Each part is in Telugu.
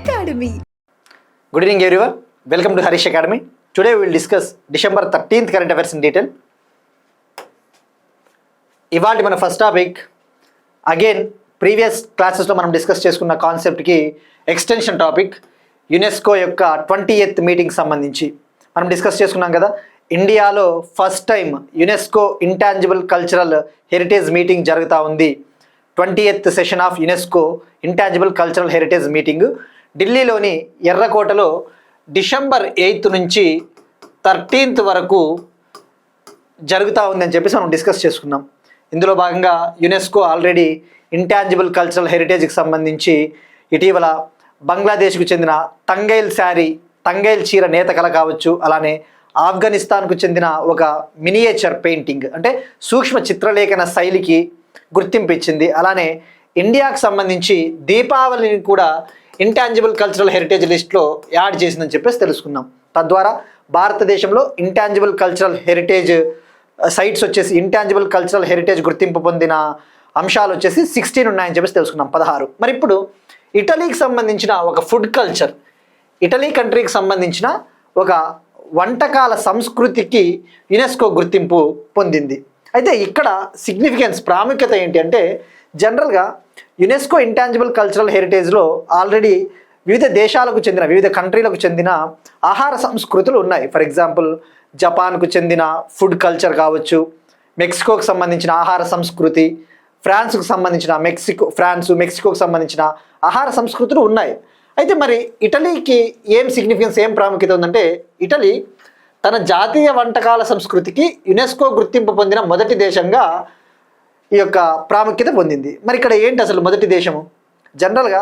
Academy. Good evening everyone. Welcome to Harish Academy. Today we will discuss December 13th current affairs in detail. ఇవాళ మన ఫస్ట్ టాపిక్ అగైన్ ప్రీవియస్ క్లాసెస్లో మనం డిస్కస్ చేసుకున్న కాన్సెప్ట్కి ఎక్స్టెన్షన్ టాపిక్ యునెస్కో యొక్క 20th మీటింగ్ సంబంధించి మనం డిస్కస్ చేసుకున్నాం కదా. ఇండియాలో first time UNESCO intangible cultural heritage meeting జరుగుతూ ఉంది. 20th session of UNESCO intangible cultural heritage meeting ఢిల్లీలోని ఎర్రకోటలో డిసెంబర్ 8th నుంచి 13th వరకు జరుగుతూ ఉందని చెప్పేసి మనం డిస్కస్ చేసుకున్నాం. ఇందులో భాగంగా యునెస్కో ఆల్రెడీ ఇంటాంజిబుల్ కల్చరల్ హెరిటేజ్కి సంబంధించి ఇటీవల బంగ్లాదేశ్కు చెందిన తంగైల్ చీర నేత కళ కావచ్చు, అలానే ఆఫ్ఘనిస్తాన్కు చెందిన ఒక మినియేచర్ పెయింటింగ్ అంటే సూక్ష్మ చిత్రలేఖన శైలికి గుర్తింపు ఇచ్చింది. అలానే ఇండియాకు సంబంధించి దీపావళిని కూడా ఇంటాంజిబుల్ కల్చరల్ హెరిటేజ్ లిస్ట్లో యాడ్ చేసిందని చెప్పేసి తెలుసుకున్నాం. తద్వారా భారతదేశంలో ఇంటాంజిబుల్ కల్చరల్ హెరిటేజ్ సైట్స్ వచ్చేసి ఇంటాంజిబుల్ కల్చరల్ హెరిటేజ్ గుర్తింపు పొందిన అంశాలు వచ్చేసి 16 ఉన్నాయని చెప్పేసి తెలుసుకున్నాం, 16. మరి ఇప్పుడు ఇటలీకి సంబంధించిన ఒక ఫుడ్ కల్చర్, ఇటలీ కంట్రీకి సంబంధించిన ఒక వంటకాల సంస్కృతికి యునెస్కో గుర్తింపు పొందింది. అయితే ఇక్కడ సిగ్నిఫికెన్స్ ప్రాముఖ్యత ఏంటి అంటే, జనరల్గా యునెస్కో ఇంటాంజిబుల్ కల్చరల్ హెరిటేజ్లో ఆల్రెడీ వివిధ దేశాలకు చెందిన వివిధ కంట్రీలకు చెందిన ఆహార సంస్కృతులు ఉన్నాయి. ఫర్ ఎగ్జాంపుల్ జపాన్కు చెందిన ఫుడ్ కల్చర్ కావచ్చు, మెక్సికోకు సంబంధించిన ఆహార సంస్కృతి, ఫ్రాన్స్కు సంబంధించిన మెక్సికోకు సంబంధించిన ఆహార సంస్కృతులు ఉన్నాయి. అయితే మరి ఇటలీకి ఏం సిగ్నిఫికెన్స్, ఏం ప్రాముఖ్యత ఉందంటే, ఇటలీ తన జాతీయ వంటకాల సంస్కృతికి యునెస్కో గుర్తింపు పొందిన మొదటి దేశంగా ఈ యొక్క ప్రాముఖ్యత పొందింది. మరి ఇక్కడ ఏంటి అసలు మొదటి దేశము? జనరల్గా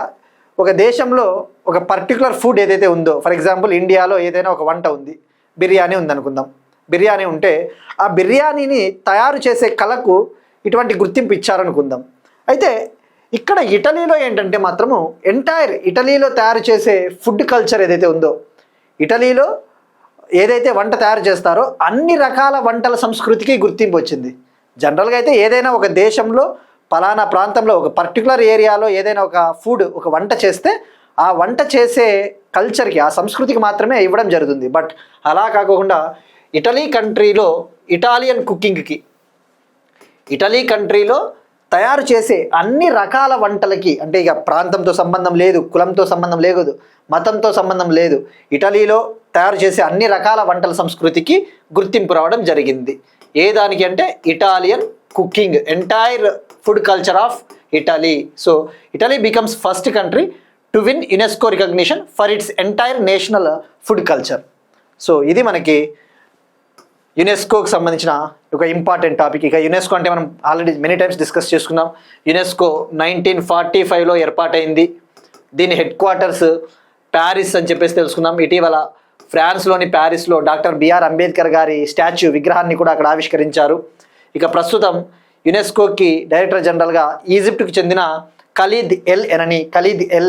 ఒక దేశంలో ఒక పర్టికులర్ ఫుడ్ ఏదైతే ఉందో, ఫర్ ఎగ్జాంపుల్ ఇండియాలో ఏదైనా ఒక వంట ఉంది, బిర్యానీ ఉందనుకుందాం. బిర్యానీ ఉంటే ఆ బిర్యానీని తయారు చేసే కళకు ఇటువంటి గుర్తింపు ఇచ్చారనుకుందాం. అయితే ఇక్కడ ఇటలీలో ఏంటంటే మాత్రము ఎంటైర్ ఇటలీలో తయారు చేసే ఫుడ్ కల్చర్ ఏదైతే ఉందో, ఇటలీలో ఏదైతే వంట తయారు చేస్తారో అన్ని రకాల వంటల సంస్కృతికి గుర్తింపు వచ్చింది. జనరల్గా అయితే ఏదైనా ఒక దేశంలో పలానా ప్రాంతంలో ఒక పర్టికులర్ ఏరియాలో ఏదైనా ఒక ఫుడ్, ఒక వంట చేస్తే ఆ వంట చేసే కల్చర్కి, ఆ సంస్కృతికి మాత్రమే ఇవ్వడం జరుగుతుంది. బట్ అలా కాకుండా ఇటలీ కంట్రీలో ఇటాలియన్ కుకింగ్కి, ఇటలీ కంట్రీలో తయారు చేసే అన్ని రకాల వంటలకి, అంటే ఇక ప్రాంతంతో సంబంధం లేదు, కులంతో సంబంధం లేదు, మతంతో సంబంధం లేదు, ఇటలీలో తయారు చేసే అన్ని రకాల వంటల సంస్కృతికి గుర్తింపు రావడం జరిగింది. ఏ దానికి అంటే Italian cooking, entire food culture of Italy. So Italy becomes first country to win UNESCO recognition for it's entire national food culture. So ఇది మనకి యునెస్కోకి సంబంధించిన ఒక ఇంపార్టెంట్ టాపిక్. ఇక యునెస్కో అంటే మనం ఆల్రెడీ మెనీ టైమ్స్ డిస్కస్ చేసుకున్నాం. యునెస్కో 1945లో ఏర్పాటైంది. దీని హెడ్ క్వార్టర్స్ ప్యారిస్ అని చెప్పేసి తెలుసుకున్నాం. ఇటీవల ఫ్రాన్స్లోని ప్యారిస్లో డాక్టర్ బిఆర్ అంబేద్కర్ గారి స్టాచ్యూ విగ్రహాన్ని కూడా అక్కడ ఆవిష్కరించారు. ఇక ప్రస్తుతం యునెస్కోకి డైరెక్టర్ జనరల్గా ఈజిప్ట్కి చెందిన ఖలీద్ ఎల్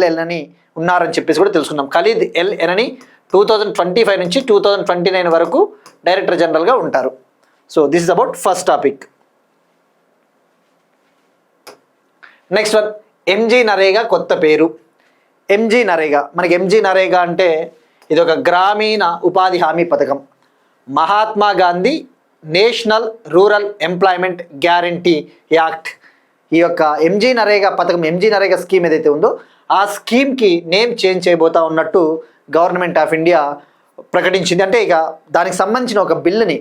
ఎననీ ఉన్నారని చెప్పేసి కూడా తెలుసుకున్నాం. ఖలీద్ ఎల్ ఎననీ 2025 నుంచి 2029 వరకు డైరెక్టర్ జనరల్గా ఉంటారు. So this is about first topic. Next one, MG NREGA కొత్త పేరు. ఎంజీ నరేగా, మనకి ఎంజీ నరేగా అంటే ఇది ఒక గ్రామీణ ఉపాధి హామీ పథకం. Mahatma Gandhi national rural employment guarantee act. ఈ యొక్క ఎంజీ నరేగా పథకం, ఎంజీ నరేగా స్కీమ్ ఏదైతే ఉందో ఆ స్కీమ్కి నేమ్ చేంజ్ చేయబోతా ఉన్నట్టు గవర్నమెంట్ ఆఫ్ ఇండియా ప్రకటించింది. అంటే ఇక దానికి సంబంధించిన ఒక బిల్లుని,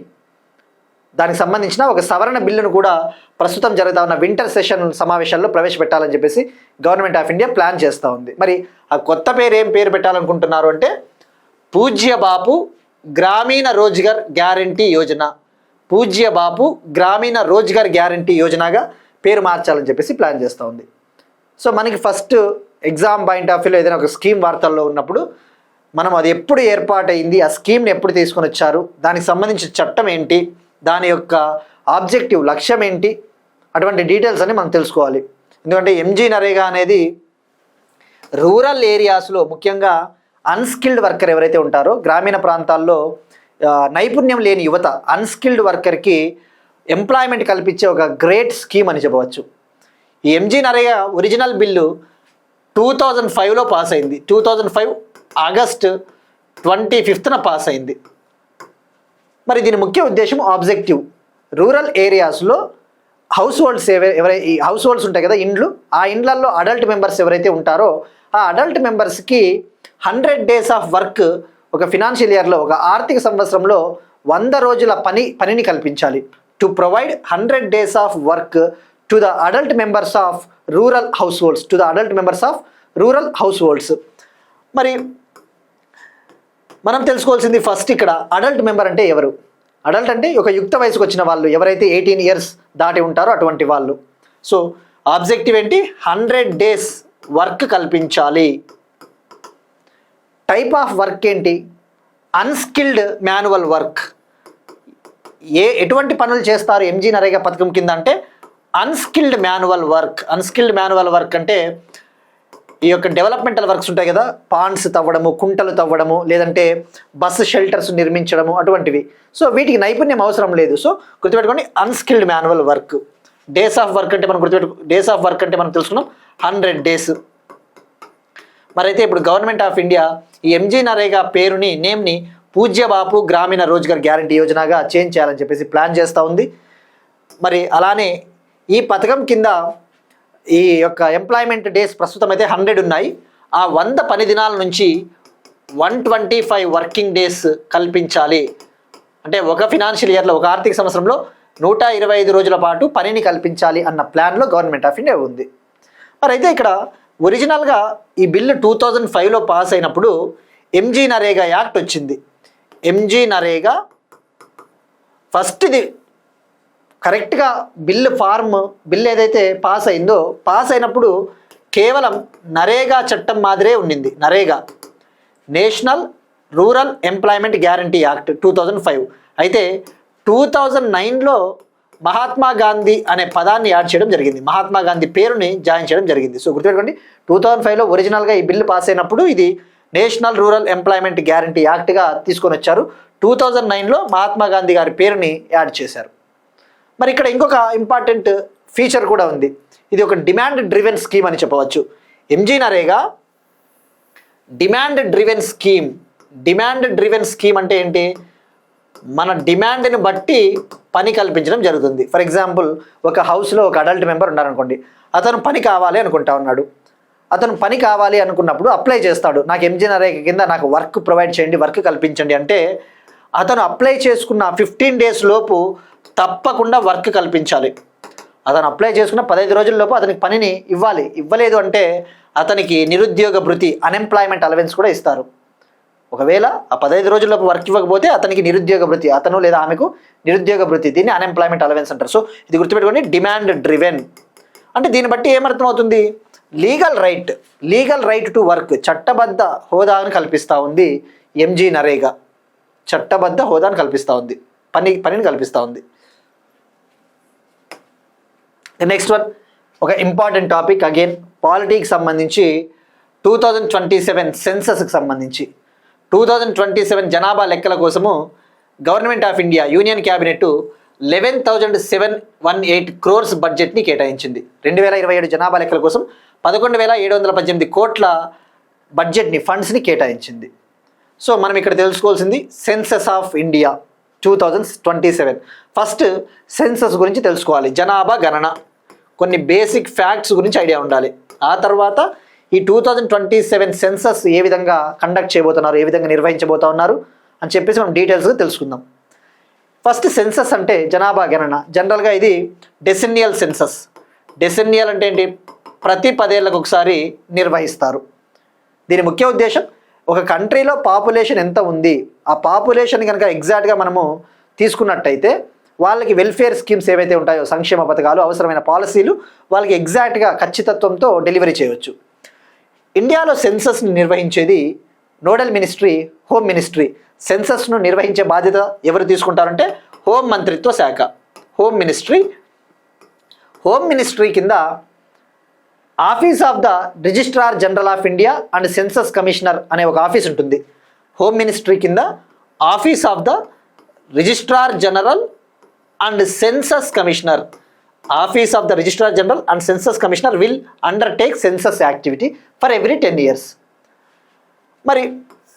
దానికి సంబంధించిన ఒక సవరణ బిల్లును కూడా ప్రస్తుతం జరుగుతూ ఉన్న వింటర్ సెషన్ సమావేశాల్లో ప్రవేశపెట్టాలని చెప్పేసి గవర్నమెంట్ ఆఫ్ ఇండియా ప్లాన్ చేస్తూ ఉంది. మరి ఆ కొత్త పేరు ఏం పేరు పెట్టాలనుకుంటున్నారు అంటే, పూజ్య బాపు గ్రామీణ రోజ్గార్ గ్యారంటీ యోజన. పూజ్య బాపు గ్రామీణ రోజ్గార్ గ్యారంటీ యోజనగా పేరు మార్చాలని చెప్పేసి ప్లాన్ చేస్తూ ఉంది. సో మనకి ఫస్ట్ ఎగ్జామ్ పాయింట్ ఆఫ్ వ్యూలో ఏదైనా ఒక స్కీమ్ వార్తల్లో ఉన్నప్పుడు మనం అది ఎప్పుడు ఏర్పాటైంది, ఆ స్కీమ్ని ఎప్పుడు తీసుకొని వచ్చారు, దానికి సంబంధించిన చట్టం ఏంటి, దాని యొక్క ఆబ్జెక్టివ్ లక్ష్యం ఏంటి, అటువంటి డీటెయిల్స్ అని మనం తెలుసుకోవాలి. ఎందుకంటే ఎంజీ నరేగా అనేది రూరల్ ఏరియాస్లో ముఖ్యంగా అన్స్కిల్డ్ వర్కర్ ఎవరైతే ఉంటారో, గ్రామీణ ప్రాంతాల్లో నైపుణ్యం లేని యువత, అన్స్కిల్డ్ వర్కర్కి ఎంప్లాయ్మెంట్ కల్పించే ఒక గ్రేట్ స్కీమ్ అని చెప్పవచ్చు. ఈ ఎంజీ నరేగా ఒరిజినల్ బిల్లు 2005లో పాస్ అయింది. 2005 ఆగస్ట్ 25న పాస్ అయింది. మరి దీని ముఖ్య ఉద్దేశం ఆబ్జెక్టివ్ రూరల్ ఏరియాస్లో హౌస్ హోల్డ్స్ ఈ హౌస్ హోల్డ్స్ ఉంటాయి కదా, ఇండ్లు, ఆ ఇండ్లల్లో అడల్ట్ మెంబర్స్ ఎవరైతే ఉంటారో ఆ అడల్ట్ మెంబర్స్కి 100 days ఆఫ్ వర్క్ ఒక ఫినాన్షియల్ ఇయర్లో, ఒక ఆర్థిక సంవత్సరంలో 100 రోజుల పనిని కల్పించాలి. To provide 100 days of work to the adult members of rural house holds. మరి మనం తెలుసుకోవాల్సింది ఫస్ట్ ఇక్కడ అడల్ట్ మెంబర్ అంటే ఎవరు? అడల్ట్ అంటే ఒక యుక్త వయసుకు వచ్చిన వాళ్ళు, ఎవరైతే 18 years దాటి ఉంటారో అటువంటి వాళ్ళు. సో ఆబ్జెక్టివ్ ఏంటి? 100 days వర్క్ కల్పించాలి. టైప్ ఆఫ్ వర్క్ ఏంటి? Unskilled manual work. ఎటువంటి పనులు చేస్తారు ఎంజీ నరేగా పథకం కింద అంటే అన్స్కిల్డ్ మాన్యువల్ వర్క్ అంటే ఈ యొక్క డెవలప్మెంటల్ వర్క్స్ ఉంటాయి కదా, పాండ్స్ తవ్వడము, కుంటలు తవ్వడము, లేదంటే బస్సు షెల్టర్స్ నిర్మించడము, అటువంటివి. సో వీటికి నైపుణ్యం అవసరం లేదు. సో గుర్తుపెట్టుకోండి, unskilled manual work. Days of work అంటే మనం తెలుసుకున్నాం 100 days. మరైతే ఇప్పుడు గవర్నమెంట్ ఆఫ్ ఇండియా ఈ ఎంజీ నరేగా నేమ్ని పూజ్య బాపు గ్రామీణ రోజ్గార్ గ్యారంటీ యోజనగా చేంజ్ చేయాలని చెప్పేసి ప్లాన్ చేస్తూ ఉంది. మరి అలానే ఈ పథకం కింద ఈ యొక్క ఎంప్లాయ్మెంట్ డేస్ ప్రస్తుతం అయితే 100 ఉన్నాయి. ఆ 100 పని దినాల నుంచి 125 వర్కింగ్ డేస్ కల్పించాలి. అంటే ఒక ఫినాన్షియల్ ఇయర్లో, ఒక ఆర్థిక సంవత్సరంలో 125 రోజుల పాటు పనిని కల్పించాలి అన్న ప్లాన్లో గవర్నమెంట్ ఆఫ్ ఇండియా ఉంది. మరి అయితే ఇక్కడ ఒరిజినల్గా ఈ బిల్లు 2005లో పాస్ అయినప్పుడు ఎంజీ నరేగా యాక్ట్ వచ్చింది. ఎంజీ నరేగా ఫస్ట్ ఇది కరెక్ట్గా బిల్ ఏదైతే పాస్ అయిందో, పాస్ అయినప్పుడు కేవలం నరేగా చట్టం మాదిరే ఉండింది. NREGA national rural employment guarantee act 2005. అయితే 2009లో మహాత్మా గాంధీ అనే పదాన్ని యాడ్ చేయడం జరిగింది, మహాత్మా గాంధీ పేరుని జాయిన్ చేయడం జరిగింది. సో గుర్తుపెట్టుకోండి, 2005లో ఒరిజినల్గా ఈ బిల్లు పాస్ అయినప్పుడు ఇది నేషనల్ రూరల్ ఎంప్లాయ్మెంట్ గ్యారంటీ యాక్ట్గా తీసుకొని వచ్చారు. 2009లో మహాత్మా గాంధీ గారి పేరుని యాడ్ చేశారు. మరి ఇక్కడ ఇంకొక ఇంపార్టెంట్ ఫీచర్ కూడా ఉంది. ఇది ఒక డిమాండ్ డ్రివెన్ స్కీమ్ అని చెప్పవచ్చు. MG NREGA demand driven scheme అంటే ఏంటి? మన డిమాండ్ని బట్టి పని కల్పించడం జరుగుతుంది. ఫర్ ఎగ్జాంపుల్, ఒక హౌస్లో ఒక అడల్ట్ మెంబర్ ఉన్నారనుకోండి, అతను పని కావాలి అనుకుంటా ఉన్నాడు. అతను పని కావాలి అనుకున్నప్పుడు అప్లై చేస్తాడు, నాకు ఎంజీ నరేగా కింద నాకు వర్క్ ప్రొవైడ్ చేయండి, వర్క్ కల్పించండి అంటే అతను అప్లై చేసుకున్న 15 days లోపు తప్పకుండా వర్క్ కల్పించాలి. అతను అప్లై చేసుకున్న 15 రోజుల్లోపు అతనికి పనిని ఇవ్వాలి. ఇవ్వలేదు అంటే అతనికి నిరుద్యోగ భృతి, అన్ఎంప్లాయ్మెంట్ అలవెన్స్ కూడా ఇస్తారు. ఒకవేళ ఆ 15 రోజుల్లోపు వర్క్ ఇవ్వకపోతే అతనికి నిరుద్యోగ భృతి, అతను లేదా ఆమెకు నిరుద్యోగ భృతి, దీన్ని అన్ఎంప్లాయ్మెంట్ అలవెన్స్ అంటారు. సో ఇది గుర్తుపెట్టుకోండి, డిమాండ్ డ్రివెన్ అంటే దీన్ని బట్టి ఏమర్థమవుతుంది? లీగల్ రైట్ టు వర్క్, చట్టబద్ధ హోదాను కల్పిస్తూ ఉంది ఎంజీ నరేగా. చట్టబద్ధ హోదాను కల్పిస్తూ ఉంది, పనిని కల్పిస్తూ ఉంది. నెక్స్ట్ వన్, ఒక ఇంపార్టెంట్ టాపిక్ అగైన్ పాలిటీకి సంబంధించి 2027 సెన్సస్కి సంబంధించి 2027 జనాభా లెక్కల కోసము government of India union cabinet 11,718 crores బడ్జెట్ని కేటాయించింది. 2027 జనాభా లెక్కల కోసం 11,718 కోట్ల బడ్జెట్ని, ఫండ్స్ని కేటాయించింది. సో మనం ఇక్కడ తెలుసుకోవాల్సింది census of India 2027. First census గురించి తెలుసుకోవాలి, జనాభా గణన, కొన్ని బేసిక్ ఫ్యాక్ట్స్ గురించి ఐడియా ఉండాలి. ఆ తర్వాత ఈ 2027 సెన్సస్ ఏ విధంగా కండక్ట్ చేయబోతున్నారు, ఏ విధంగా నిర్వహించబోతా ఉన్నారు అని చెప్పేసి మనం డీటెయిల్స్గా తెలుసుకుందాం. ఫస్ట్ సెన్సస్ అంటే జనాభా గణన. జనరల్గా ఇది డెసెన్నియల్ సెన్సస్. డెసెన్నియల్ అంటే ఏంటి? ప్రతి 10 ఏళ్ళకు ఒకసారి నిర్వహిస్తారు. దీని ముఖ్య ఉద్దేశం ఒక కంట్రీలో పాపులేషన్ ఎంత ఉంది, ఆ పాపులేషన్ కనుక ఎగ్జాక్ట్గా మనము తీసుకున్నట్టయితే వాళ్ళకి వెల్ఫేర్ స్కీమ్స్ ఏవైతే ఉంటాయో, సంక్షేమ పథకాలు, అవసరమైన పాలసీలు వాళ్ళకి ఎగ్జాక్ట్గా ఖచ్చితత్వంతో డెలివరీ చేయవచ్చు. ఇండియాలో సెన్సస్ని నిర్వహించేది నోడల్ మినిస్ట్రీ, హోమ్ మినిస్ట్రీ. సెన్సస్ను నిర్వహించే బాధ్యత ఎవరు తీసుకుంటారంటే హోమ్ మంత్రిత్వ శాఖ, హోమ్ మినిస్ట్రీ కింద office of the registrar general of India and census commissioner అనే ఒక ఆఫీస్ ఉంటుంది. హోమ్ మినిస్ట్రీ కింద office of the registrar general and census commissioner office of the registrar general and census commissioner will undertake census activity for every 10 years. మరి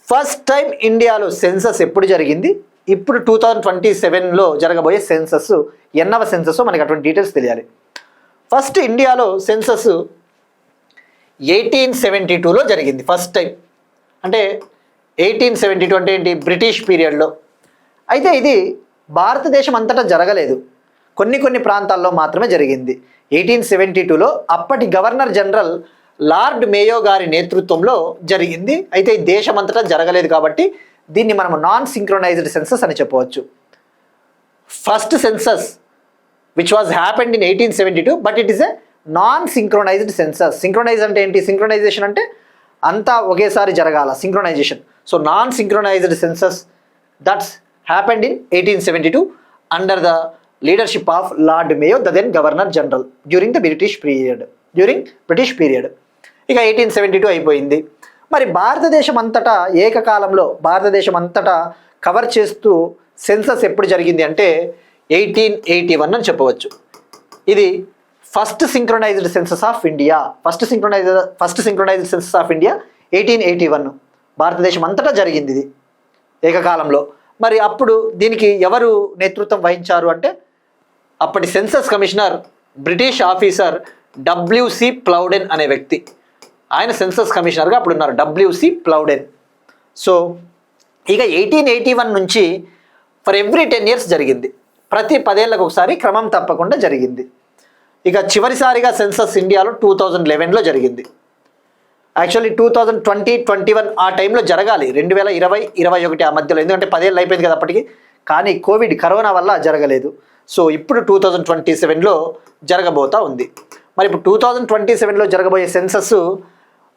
ఫస్ట్ టైం ఇండియాలో సెన్సస్ ఎప్పుడు జరిగింది, ఇప్పుడు 2027లో జరగబోయే సెన్సస్ ఎన్నవ సెన్సస్ మనకి అటువంటి డీటెయిల్స్ తెలియాలి. ఫస్ట్ ఇండియాలో సెన్సస్ 1872లో జరిగింది ఫస్ట్ టైం. అంటే 1872 అంటే ఏంటి, బ్రిటిష్ పీరియడ్లో. అయితే ఇది భారతదేశం అంతటా జరగలేదు, కొన్ని ప్రాంతాల్లో మాత్రమే జరిగింది. 1872లో అప్పటి గవర్నర్ జనరల్ లార్డ్ మేయో గారి నేతృత్వంలో జరిగింది. అయితే ఈ దేశమంతటా జరగలేదు కాబట్టి దీన్ని మనం నాన్ సింక్రొనైజ్డ్ సెన్సస్ అని చెప్పవచ్చు. First census which was happened in 1872 but it is a non synchronised census. Synchronise అంటే ఏంటి, సింక్రొనైజేషన్ అంటే అంతా ఒకేసారి జరగాల, synchronisation. So non synchronised census that's happened in 1872 under the leadership of Lord Mayo, the then governor general during the British period. ఇక 1872 అయిపోయింది. మరి భారతదేశం అంతటా ఏకకాలంలో కవర్ చేస్తూ సెన్సస్ ఎప్పుడు జరిగింది అంటే 1881 అని చెప్పవచ్చు. ఇది first synchronised census of India. First synchronised census of India 1881 భారతదేశం అంతటా జరిగింది ఇది ఏకకాలంలో. మరి అప్పుడు దీనికి ఎవరు నేతృత్వం వహించారు అంటే అప్పటి census commissioner British officer WC ప్లౌడెన్ అనే వ్యక్తి. ఆయన సెన్సస్ కమిషనర్గా అప్పుడు ఉన్నారు, WC ప్లౌడెన్. సో ఇక 1881 నుంచి ఫర్ ఎవ్రీ 10 years జరిగింది, ప్రతి 10 ఏళ్ళకు ఒకసారి క్రమం తప్పకుండా జరిగింది. ఇక చివరిసారిగా సెన్సస్ ఇండియాలో 2011లో జరిగింది. యాక్చువల్లీ 2020-21 ఆ టైంలో జరగాలి, 2020-21 ఆ మధ్యలో, ఎందుకంటే 10 ఏళ్ళు అయిపోయింది కదా అప్పటికి. కానీ కరోనా వల్ల జరగలేదు. సో ఇప్పుడు 2027లో జరగబోతా ఉంది. మరి ఇప్పుడు 2027లో జరగబోయే సెన్సస్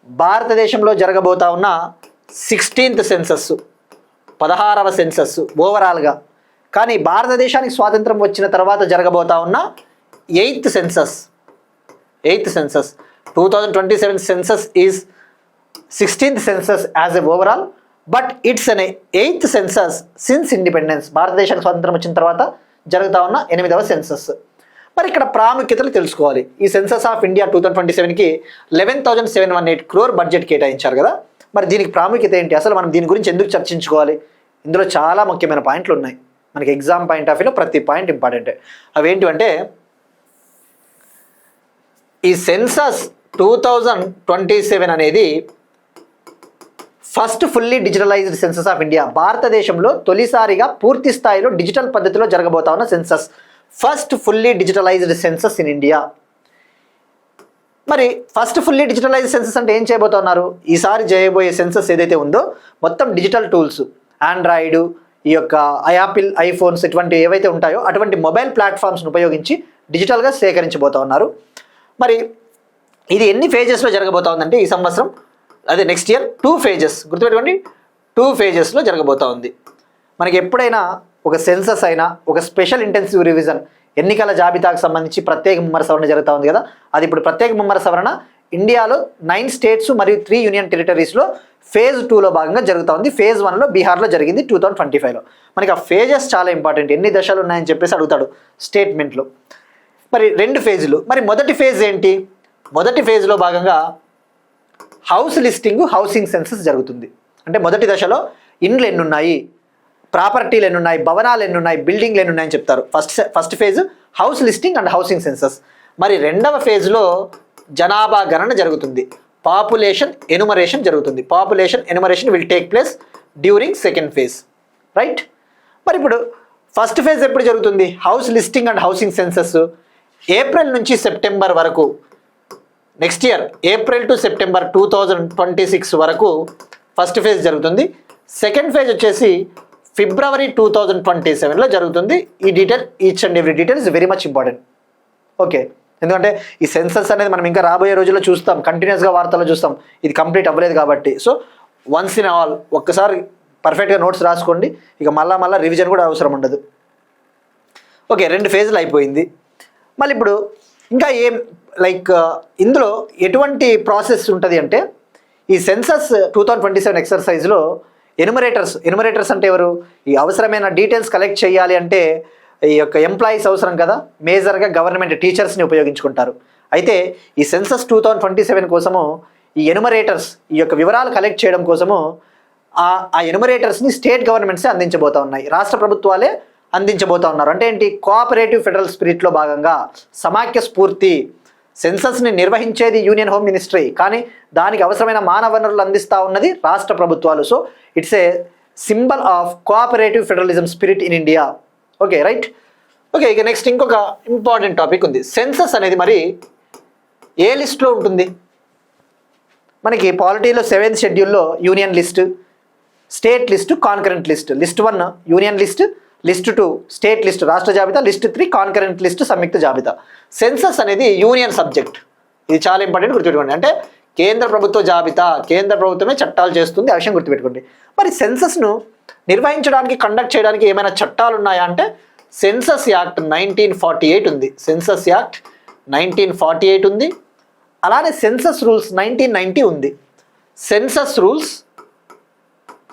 భారతదేశంలో జరగబోతా ఉన్న 16th సెన్సస్, 16వ సెన్సస్ ఓవరాల్గా. కానీ భారతదేశానికి స్వాతంత్రం వచ్చిన తర్వాత జరగబోతా ఉన్న 8th census. 2027 census is 16th census as a overall, but it's an 8th census since independence. భారతదేశానికి స్వాతంత్రం వచ్చిన తర్వాత జరుగుతా ఉన్న 8వ సెన్సస్. మరి ఇక్కడ ప్రాముఖ్యతలు తెలుసుకోవాలి. ఈ సెన్సస్ ఆఫ్ ఇండియా 2027కి 11,718 crore బడ్జెట్ కేటాయించారు కదా. మరి దీనికి ప్రాముఖ్యత ఏంటి, అసలు మనం దీని గురించి ఎందుకు చర్చించుకోవాలి? ఇందులో చాలా ముఖ్యమైన పాయింట్లు ఉన్నాయి. మనకి ఎగ్జామ్ పాయింట్ ఆఫ్ వ్యూలో ప్రతి పాయింట్ ఇంపార్టెంటే. అవేంటి అంటే ఈ సెన్సస్ 2027 అనేది first fully digitalised census of India. భారతదేశంలో తొలిసారిగా పూర్తి స్థాయిలో డిజిటల్ పద్ధతిలో జరగబోతా ఉన్న census. First fully digitalised census in India. మరి ఫస్ట్ ఫుల్లీ డిజిటలైజ్డ్ సెన్సస్ అంటే ఏం చేయబోతున్నారు? ఈసారి చేయబోయే సెన్సస్ ఏదైతే ఉందో మొత్తం డిజిటల్ టూల్స్, ఆండ్రాయిడ్, ఈ యొక్క యాపిల్ ఐఫోన్స్ ఇటువంటి ఏవైతే ఉంటాయో అటువంటి మొబైల్ ప్లాట్ఫామ్స్ను ఉపయోగించి డిజిటల్గా సేకరించబోతా ఉన్నారు. మరి ఇది ఎన్ని ఫేజెస్లో జరగబోతా ఉందంటే ఈ సంవత్సరం, అదే నెక్స్ట్ ఇయర్ 2 phases, గుర్తుపెట్టుకోండి, 2 phases జరగబోతా ఉంది. మనకి ఎప్పుడైనా ఒక సెన్సస్ అయినా ఒక స్పెషల్ ఇంటెన్సివ్ రివిజన్, ఎన్నికల జాబితాకు సంబంధించి ప్రత్యేక ముమ్మర సవరణ జరుగుతూ ఉంది కదా, అది ఇప్పుడు ప్రత్యేక ముమ్మర సవరణ ఇండియాలో 9 states మరియు 3 union territoriesలో phase 2లో భాగంగా జరుగుతూ ఉంది. phase 1లో బీహార్లో జరిగింది 2025లో. మనకి ఆ ఫేజెస్ చాలా ఇంపార్టెంట్, ఎన్ని దశలు ఉన్నాయని చెప్పేసి అడుగుతాడు స్టేట్మెంట్లో. మరి 2 phases. మరి మొదటి ఫేజ్ ఏంటి? మొదటి ఫేజ్లో భాగంగా హౌస్ లిస్టింగ్, హౌసింగ్ సెన్సస్ జరుగుతుంది. అంటే మొదటి దశలో ఇండ్లు ఎన్నున్నాయి, ప్రాపర్టీలు ఎన్నున్నాయి, భవనాలు ఎన్నున్నాయి, బిల్డింగ్లు ఎన్నున్నాయని చెప్తారు. First phase house listing and housing census. మరి రెండవ ఫేజ్లో జనాభా గణన జరుగుతుంది, పాపులేషన్ ఎనుమరేషన్ జరుగుతుంది. Population enumeration will take place during second phase, right? మరి ఇప్పుడు ఫస్ట్ ఫేజ్ ఎప్పుడు జరుగుతుంది? House listing and housing census April నుంచి సెప్టెంబర్ వరకు, next year April to September 2026 వరకు ఫస్ట్ ఫేజ్ జరుగుతుంది. సెకండ్ ఫేజ్ వచ్చేసి ఫిబ్రవరి 2027లో జరుగుతుంది. ఈ detail, each and every detail is very much important. Okay, ఎందుకంటే ఈ సెన్సస్ అనేది మనం ఇంకా రాబోయే రోజుల్లో చూస్తాం, కంటిన్యూస్గా వార్తల్లో చూస్తాం, ఇది కంప్లీట్ అవ్వలేదు కాబట్టి. సో వన్స్ ఇన్ ఆల్ ఒక్కసారి పర్ఫెక్ట్గా నోట్స్ రాసుకోండి, ఇక మళ్ళా రివిజన్ కూడా అవసరం ఉండదు. ఓకే, 2 phases అయిపోయింది. మళ్ళీ ఇప్పుడు ఇంకా ఏం ఇందులో ఎటువంటి ప్రాసెస్ ఉంటుంది అంటే ఈ సెన్సస్ 2027 ఎక్సర్సైజ్లో ఎనుమరేటర్స్ అంటే ఎవరు? ఈ అవసరమైన డీటెయిల్స్ కలెక్ట్ చేయాలి అంటే ఈ యొక్క ఎంప్లాయీస్ అవసరం కదా, మేజర్గా గవర్నమెంట్ టీచర్స్ని ఉపయోగించుకుంటారు. అయితే ఈ సెన్సస్ 2027 కోసము ఈ ఎనుమరేటర్స్ ఈ యొక్క వివరాలు కలెక్ట్ చేయడం కోసము ఆ ఎనుమరేటర్స్ని స్టేట్ గవర్నమెంట్సే అందించబోతా ఉన్నాయి, రాష్ట్ర ప్రభుత్వాలే అందించబోతా ఉన్నారు. అంటే ఏంటి, కోఆపరేటివ్ ఫెడరల్ స్పిరిట్లో భాగంగా సమాఖ్య స్ఫూర్తి. సెన్సస్ని నిర్వహించేది యూనియన్ హోమ్ మినిస్ట్రీ, కానీ దానికి అవసరమైన మానవ వనరులు అందిస్తూ ఉన్నది రాష్ట్ర ప్రభుత్వాలు. So it's a symbol of cooperative federalism spirit in India. Okay right. Okay, ఇక నెక్స్ట్ ఇంకొక ఇంపార్టెంట్ టాపిక్ ఉంది. సెన్సస్ అనేది మరి ఏ లిస్ట్లో ఉంటుంది? మనకి పాలిటీలో 7th షెడ్యూల్లో union list, state list, concurrent list. List 1 union list, list 2 state list రాష్ట్ర జాబితా, లిస్ట్ 3 కాన్కరెంట్ లిస్ట్ సంయుక్త జాబితా. సెన్సస్ అనేది యూనియన్ సబ్జెక్ట్, ఇది చాలా ఇంపార్టెంట్, గుర్తుపెట్టుకోండి. అంటే కేంద్ర ప్రభుత్వ జాబితా, కేంద్ర ప్రభుత్వమే చట్టాలు చేస్తుంది, ఆ విషయం గుర్తుపెట్టుకోండి. మరి సెన్సస్ను నిర్వహించడానికి, కండక్ట్ చేయడానికి ఏమైనా చట్టాలు ఉన్నాయా అంటే సెన్సస్ యాక్ట్ 1948 ఉంది. సెన్సస్ యాక్ట్ 1948 ఉంది. అలానే సెన్సస్ రూల్స్ 1990 ఉంది. సెన్సస్ రూల్స్,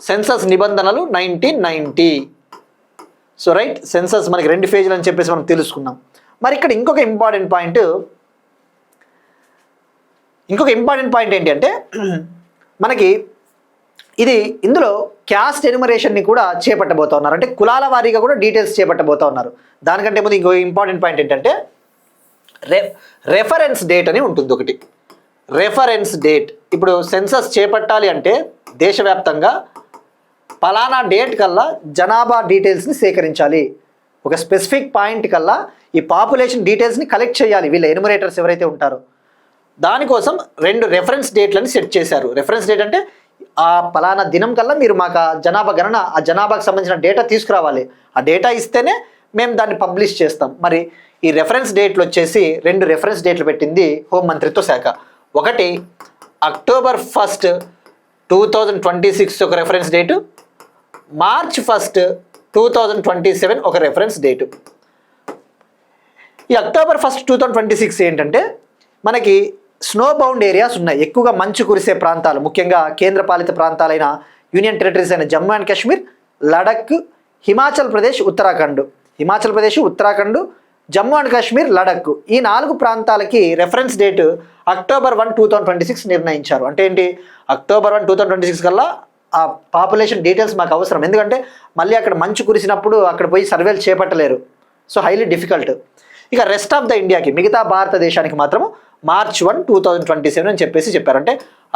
సెన్సస్ నిబంధనలు 1990. సో రైట్, సెన్సస్ మనకి 2 ఫేజ్లు అని చెప్పేసి మనం తెలుసుకున్నాం. మరి ఇక్కడ ఇంకొక ఇంపార్టెంట్ పాయింట్ ఏంటి అంటే మనకి ఇందులో క్యాస్ట్ ఎన్యుమరేషన్ని కూడా చేపట్టబోతా ఉన్నారు. అంటే కులాల వారీగా కూడా డీటెయిల్స్ చేపట్టబోతా ఉన్నారు. దానికంటే ముందు ఇంకో ఇంపార్టెంట్ పాయింట్ ఏంటంటే రెఫరెన్స్ డేట్ అని ఉంటుంది ఒకటి. రెఫరెన్స్ డేట్, ఇప్పుడు సెన్సస్ చేపట్టాలి అంటే దేశవ్యాప్తంగా పలానా డేట్ కల్లా జనాభా డీటెయిల్స్ని సేకరించాలి. ఒక స్పెసిఫిక్ పాయింట్ కల్లా ఈ పాపులేషన్ డీటెయిల్స్ని కలెక్ట్ చేయాలి వీళ్ళ ఎన్యుమరేటర్స్ ఎవరైతే ఉంటారో. దానికోసం 2 రెఫరెన్స్ డేట్లని సెట్ చేశారు. రెఫరెన్స్ డేట్ అంటే ఆ పలానా దినం కల్లా మీరు మాకు ఆ జనాభా గణన, ఆ జనాభాకు సంబంధించిన డేటా తీసుకురావాలి. ఆ డేటా ఇస్తేనే మేము దాన్ని పబ్లిష్ చేస్తాం. మరి ఈ రెఫరెన్స్ డేట్లు వచ్చేసి 2 రెఫరెన్స్ డేట్లు పెట్టింది హోం మంత్రిత్వ శాఖ. ఒకటి October 1, 2026 ఒక రెఫరెన్స్ డేటు, March 1, 2027 ఒక రెఫరెన్స్ డేటు. ఈ October 1, 2026 ఏంటంటే మనకి స్నో బౌండ్ ఏరియాస్ ఉన్నాయి, ఎక్కువగా మంచు కురిసే ప్రాంతాలు, ముఖ్యంగా కేంద్రపాలిత ప్రాంతాలైన యూనియన్ టెరిటరీస్ అయిన జమ్మూ అండ్ కాశ్మీర్, లడక్, హిమాచల్ ప్రదేశ్, ఉత్తరాఖండ్, జమ్మూ అండ్ కాశ్మీర్, లడక్, ఈ 4 ప్రాంతాలకి రెఫరెన్స్ డేట్ October 1, 2026 నిర్ణయించారు. అంటే ఏంటి, October 1, 2026 కల్లా ఆ పాపులేషన్ డీటెయిల్స్ మాకు అవసరం. ఎందుకంటే మళ్ళీ అక్కడ మంచు కురిసినప్పుడు అక్కడ పోయి సర్వేలు చేపట్టలేరు. So highly difficult. ఇక రెస్ట్ ఆఫ్ ద ఇండియాకి, మిగతా భారతదేశానికి మాత్రం March 1, 2027 అని చెప్పారు. అంటే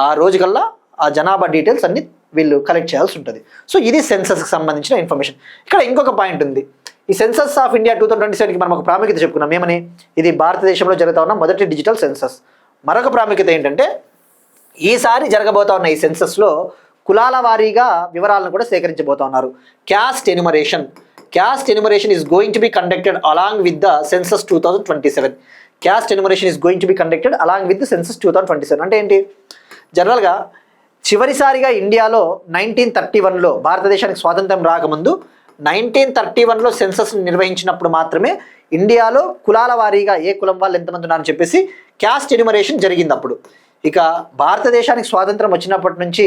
ఆ రోజు కల్లా ఆ జనాభా డీటెయిల్స్ అన్ని వీళ్ళు కలెక్ట్ చేయాల్సి ఉంటుంది. సో ఇది సెన్సస్కి సంబంధించిన ఇన్ఫర్మేషన్. ఇక్కడ ఇంకొక పాయింట్ ఉంది. ఈ సెన్సస్ ఆఫ్ ఇండియా 2027కి మనం ఒక ప్రాముఖ్యత చెప్పుకున్నాం. ఏమని, ఇది భారతదేశంలో జరుగుతూ ఉన్న మొదటి డిజిటల్ సెన్సస్. మరొక ప్రాముఖ్యత ఏంటంటే ఈసారి జరగబోతా ఉన్న ఈ సెన్సస్లో కులాల వారీగా వివరాలను కూడా సేకరించబోతా ఉన్నారు. Caste enumeration is going to be conducted along with the census 2027. Caste enumeration is going to be conducted along with the census 2027. అంటే ఏంటి, జనరల్గా చివరిసారిగా ఇండియాలో 1931లో భారతదేశానికి స్వాతంత్రం రాకముందు 1931లో సెన్సస్ నిర్వహించినప్పుడు మాత్రమే ఇండియాలో కులాల వారీగా ఏ కులం వాళ్ళు ఎంతమంది ఉన్నారని చెప్పేసి క్యాస్ట్ ఎన్యుమరేషన్ జరిగింది అప్పుడు. ఇక భారతదేశానికి స్వాతంత్రం వచ్చినప్పటి నుంచి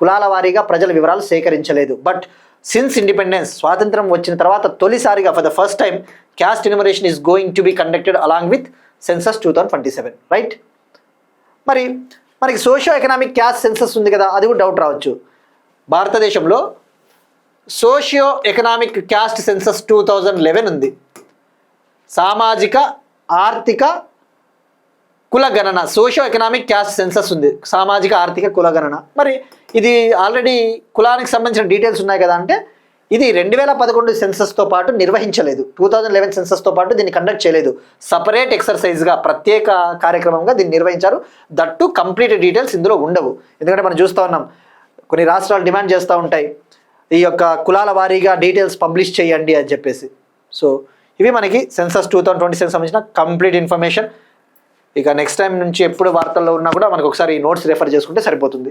కులాల వారీగా ప్రజల వివరాలు సేకరించలేదు. బట్ సిన్స్ ఇండిపెండెన్స్, స్వాతంత్రం వచ్చిన తర్వాత తొలిసారిగా for the first time caste enumeration is going to be conducted along with census 2027. Right. మరి మనకి సోషియో ఎకనామిక్ క్యాస్ట్ సెన్సస్ ఉంది కదా, అది కూడా డౌట్ రావచ్చు. భారతదేశంలో సోషియో ఎకనామిక్ క్యాస్ట్ సెన్సస్ 2011 ఉంది. సామాజిక ఆర్థిక కుల గణన, సోషియో ఎకనామిక్ క్యాస్ట్ సెన్సస్ ఉంది, సామాజిక ఆర్థిక కుల గణన. మరి ఇది ఆల్రెడీ కులానికి సంబంధించిన డీటెయిల్స్ ఉన్నాయి కదా అంటే ఇది 2011 సెన్సస్తో పాటు నిర్వహించలేదు. 2011 సెన్సస్తో పాటు దీన్ని కండక్ట్ చేయలేదు. సపరేట్ ఎక్సర్సైజ్గా, ప్రత్యేక కార్యక్రమంగా దీన్ని నిర్వహించారు. దట్టు కంప్లీట్ డీటెయిల్స్ ఇందులో ఉండవు. ఎందుకంటే మనం చూస్తూ ఉన్నాం, కొన్ని రాష్ట్రాలు డిమాండ్ చేస్తూ ఉంటాయి ఈ యొక్క కులాల వారీగా డీటెయిల్స్ పబ్లిష్ చేయండి అని చెప్పేసి. సో ఇవి మనకి సెన్సస్ 2027 సంబంధించిన కంప్లీట్ ఇన్ఫర్మేషన్. ఇక నెక్స్ట్ టైం నుంచి ఎప్పుడు వార్తల్లో ఉన్నా కూడా మనకు ఒకసారి ఈ నోట్స్ రెఫర్ చేసుకుంటే సరిపోతుంది.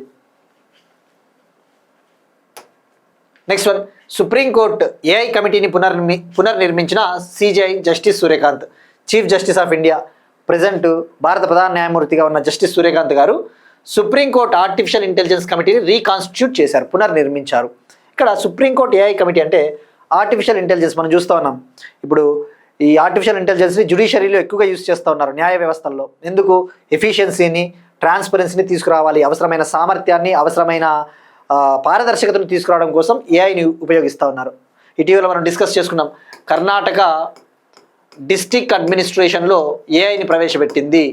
నెక్స్ట్ వన్, సుప్రీంకోర్టు ఏఐ కమిటీని పునర్నిర్మించిన CJI justice Suryakant, chief justice of India, present భారత ప్రధాన న్యాయమూర్తిగా ఉన్న జస్టిస్ సూర్యకాంత్ గారు సుప్రీంకోర్టు ఆర్టిఫిషియల్ ఇంటెలిజెన్స్ కమిటీని రీకాన్స్టిట్యూట్ చేశారు, పునర్నిర్మించారు. ఇక్కడ సుప్రీంకోర్టు ఏఐ కమిటీ అంటే ఆర్టిఫిషియల్ ఇంటెలిజెన్స్ మనం చూస్తూ ఉన్నాం. ఇప్పుడు ఈ ఆర్టిఫిషియల్ ఇంటెలిజెన్స్ని జ్యుడిషియరీలో ఎక్కువగా యూజ్ చేస్తూ ఉన్నారు, న్యాయ వ్యవస్థల్లో. ఎందుకు? ఎఫిషియన్సీని, ట్రాన్స్పరెన్సీని తీసుకురావాలి, అవసరమైన సామర్థ్యాన్ని, అవసరమైన పారదర్శకతను తీసుకురావడం కోసం ఏఐని ఉపయోగిస్తూ ఉన్నారు. ఇటీవల మనం డిస్కస్ చేసుకున్నాం, కర్ణాటక డిస్ట్రిక్ట్ అడ్మినిస్ట్రేషన్లో ఏఐని ప్రవేశపెట్టింది.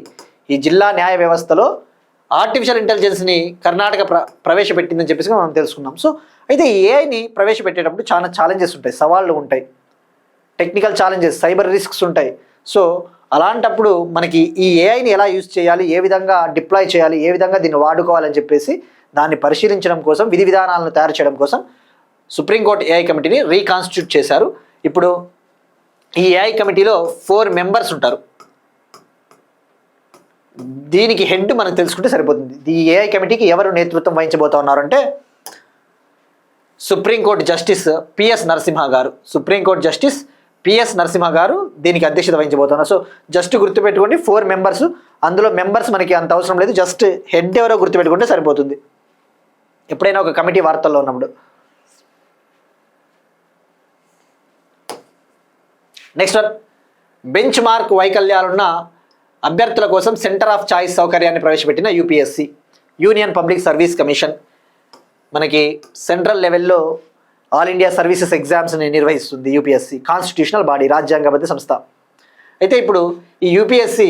ఈ జిల్లా న్యాయ వ్యవస్థలో ఆర్టిఫిషియల్ ఇంటెలిజెన్స్ని కర్ణాటక ప్రవేశపెట్టిందని చెప్పేసి మనం తెలుసుకున్నాం. సో అయితే ఈ ఏఐని ప్రవేశపెట్టేటప్పుడు చాలా ఛాలెంజెస్ ఉంటాయి, సవాళ్ళు ఉంటాయి, టెక్నికల్ ఛాలెంజెస్, సైబర్ రిస్క్స్ ఉంటాయి. సో అలాంటప్పుడు మనకి ఈ ఏఐని ఎలా యూజ్ చేయాలి, ఏ విధంగా డిప్లాయ్ చేయాలి, ఏ విధంగా దీన్ని వాడుకోవాలని చెప్పేసి దాన్ని పరిశీలించడం కోసం, విధి విధానాలను తయారు చేయడం కోసం సుప్రీంకోర్టు ఏఐ కమిటీని రీకాన్స్టిట్యూట్ చేశారు. ఇప్పుడు ఈ ఏఐ కమిటీలో 4 మెంబర్స్ ఉంటారు. దీనికి హెడ్ మనకు తెలుసుకుంటే సరిపోతుంది. ఈ ఏఐ కమిటీకి ఎవరు నేతృత్వం వహించబోతా ఉన్నారంటే సుప్రీంకోర్టు జస్టిస్ పిఎస్ నరసింహ గారు. సుప్రీంకోర్టు జస్టిస్ పిఎస్ నరసింహ గారు దీనికి అధ్యక్షత వహించబోతున్నారు. సో జస్ట్ గుర్తుపెట్టుకోండి, 4 మెంబర్స్. అందులో మెంబర్స్ మనకి అంత అవసరం లేదు, జస్ట్ హెడ్ ఎవరో గుర్తుపెట్టుకుంటే సరిపోతుంది ఎప్పుడైనా ఒక కమిటీ వార్తల్లో ఉన్నప్పుడు. నెక్స్ట్ వన్, బెంచ్ మార్క్ వైకల్యాలున్న అభ్యర్థుల కోసం సెంటర్ ఆఫ్ చాయిస్ సౌకర్యాన్ని ప్రవేశపెట్టిన UPSC, union public service commission. మనకి సెంట్రల్ లెవెల్లో ఆల్ ఇండియా సర్వీసెస్ ఎగ్జామ్స్ని నిర్వహిస్తుంది యూపీఎస్సీ, కాన్స్టిట్యూషనల్ బాడీ, రాజ్యాంగబద్ధ సంస్థ. అయితే ఇప్పుడు ఈ యూపీఎస్సీ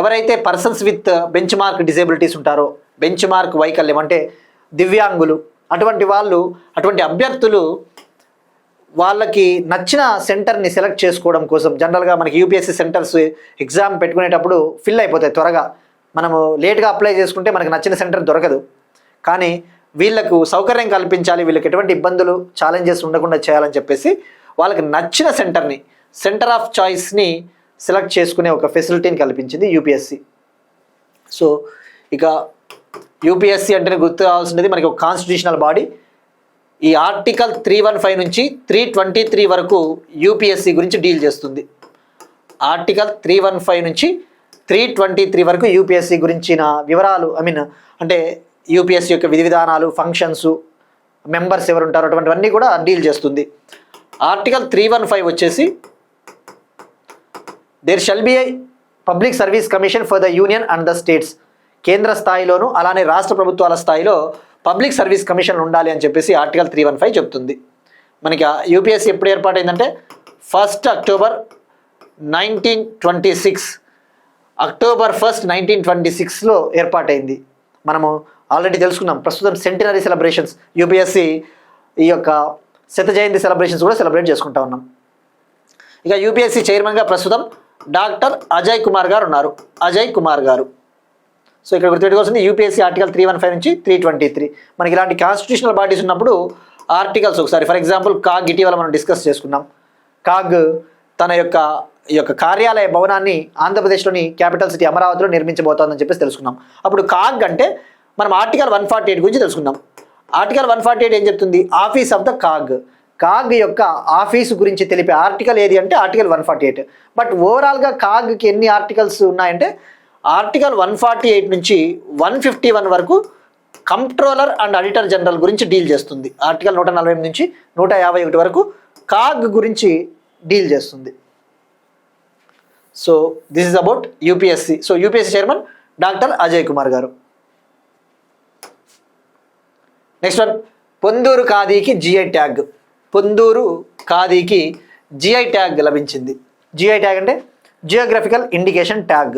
ఎవరైతే persons with bench mark disabilities ఉంటారో, బెంచ్ మార్క్ వైకల్యం అంటే దివ్యాంగులు, అటువంటి అభ్యర్థులు వాళ్ళకి నచ్చిన సెంటర్ని సెలెక్ట్ చేసుకోవడం కోసం, జనరల్గా మనకి యూపీఎస్సీ సెంటర్స్ ఎగ్జామ్ పెట్టుకునేటప్పుడు ఫిల్ అయిపోతాయి త్వరగా. మనము లేట్గా అప్లై చేసుకుంటే మనకు నచ్చిన సెంటర్ దొరకదు. కానీ వీళ్ళకు సౌకర్యం కల్పించాలి, వీళ్ళకి ఎటువంటి ఇబ్బందులు, ఛాలెంజెస్ ఉండకుండా చేయాలని చెప్పేసి వాళ్ళకి నచ్చిన సెంటర్ని, సెంటర్ ఆఫ్ చాయిస్ని సెలెక్ట్ చేసుకునే ఒక ఫెసిలిటీని కల్పించింది యూపీఎస్సీ. సో ఇక యూపీఎస్సీ అంటేనే గుర్తు కావాల్సినది మనకి ఒక కాన్స్టిట్యూషనల్ బాడీ. ఈ ఆర్టికల్ 315 నుంచి 323 వరకు యూపీఎస్సీ గురించి డీల్ చేస్తుంది. ఆర్టికల్ 315 నుంచి 323 వరకు యూపీఎస్సీ గురించిన వివరాలు, అంటే యూపీఎస్సీ యొక్క విధి విధానాలు, ఫంక్షన్స్, మెంబర్స్ ఎవరు ఉంటారు, అటువంటివన్నీ కూడా డీల్ చేస్తుంది. ఆర్టికల్ 315 వచ్చేసి there shall be public service commission for the union and the states. కేంద్ర స్థాయిలోను అలానే రాష్ట్ర ప్రభుత్వాల స్థాయిలో పబ్లిక్ సర్వీస్ కమిషన్ ఉండాలి అని చెప్పేసి ఆర్టికల్ 315 చెప్తుంది. మనకి యూపీఎస్సీ ఎప్పుడు ఏర్పాటైందంటే 1 అక్టోబర్ 1926, అక్టోబర్ 1, 1926లో ఏర్పాటైంది. మనము ఆల్రెడీ తెలుసుకున్నాం. ప్రస్తుతం సెంటినరీ సెలబ్రేషన్స్, యూపీఎస్సీ ఈ యొక్క శత జయంతి సెలబ్రేషన్స్ కూడా సెలబ్రేట్ చేసుకుంటా ఉన్నాం. ఇక యూపీఎస్సీ చైర్మన్గా ప్రస్తుతం డాక్టర్ అజయ్ కుమార్ గారు ఉన్నారు. అజయ్ కుమార్ గారు. సో ఇక్కడ గుర్తుపెట్టుకోవాల్సింది యూపీఎస్సీ ఆర్టికల్ 315 నుంచి 323. మనకి ఇలాంటి కాన్స్టిట్యూషనల్ బాడీస్ ఉన్నప్పుడు ఆర్టికల్స్ ఒకసారి, ఫర్ ఎగ్జాంపుల్ కాగ్ ఇటీవల మనం డిస్కస్ చేసుకున్నాం. కాగ్ తన ఈ యొక్క కార్యాలయ భవనాన్ని ఆంధ్రప్రదేశ్లోని క్యాపిటల్ సిటీ అమరావతిలో నిర్మించబోతోందని చెప్పేసి తెలుసుకున్నాం. అప్పుడు కాగ్ అంటే మనం ఆర్టికల్ 148 గురించి తెలుసుకున్నాం. ఆర్టికల్ 148 ఏం చెప్తుంది? Office of the CAG. CAG యొక్క ఆఫీసు గురించి తెలిపే ఆర్టికల్ ఏది అంటే ఆర్టికల్ 148. బట్ ఓవరాల్గా కాగ్కి ఎన్ని ఆర్టికల్స్ ఉన్నాయంటే ఆర్టికల్ 148 నుంచి 151 వరకు కంప్ట్రోలర్ అండ్ ఆడిటర్ జనరల్ గురించి డీల్ చేస్తుంది. ఆర్టికల్ 148 నుంచి 151 వరకు కాగ్ గురించి డీల్ చేస్తుంది. So this is about UPSC. So UPSC chairman doctor Ajay Kumar గారు. నెక్స్ట్ వన్, పొందూరు ఖాదీకి జిఐ ట్యాగ్. పొందూరు ఖాదీకి జిఐ ట్యాగ్ లభించింది. జిఐ ట్యాగ్ అంటే జియోగ్రఫికల్ ఇండికేషన్ ట్యాగ్,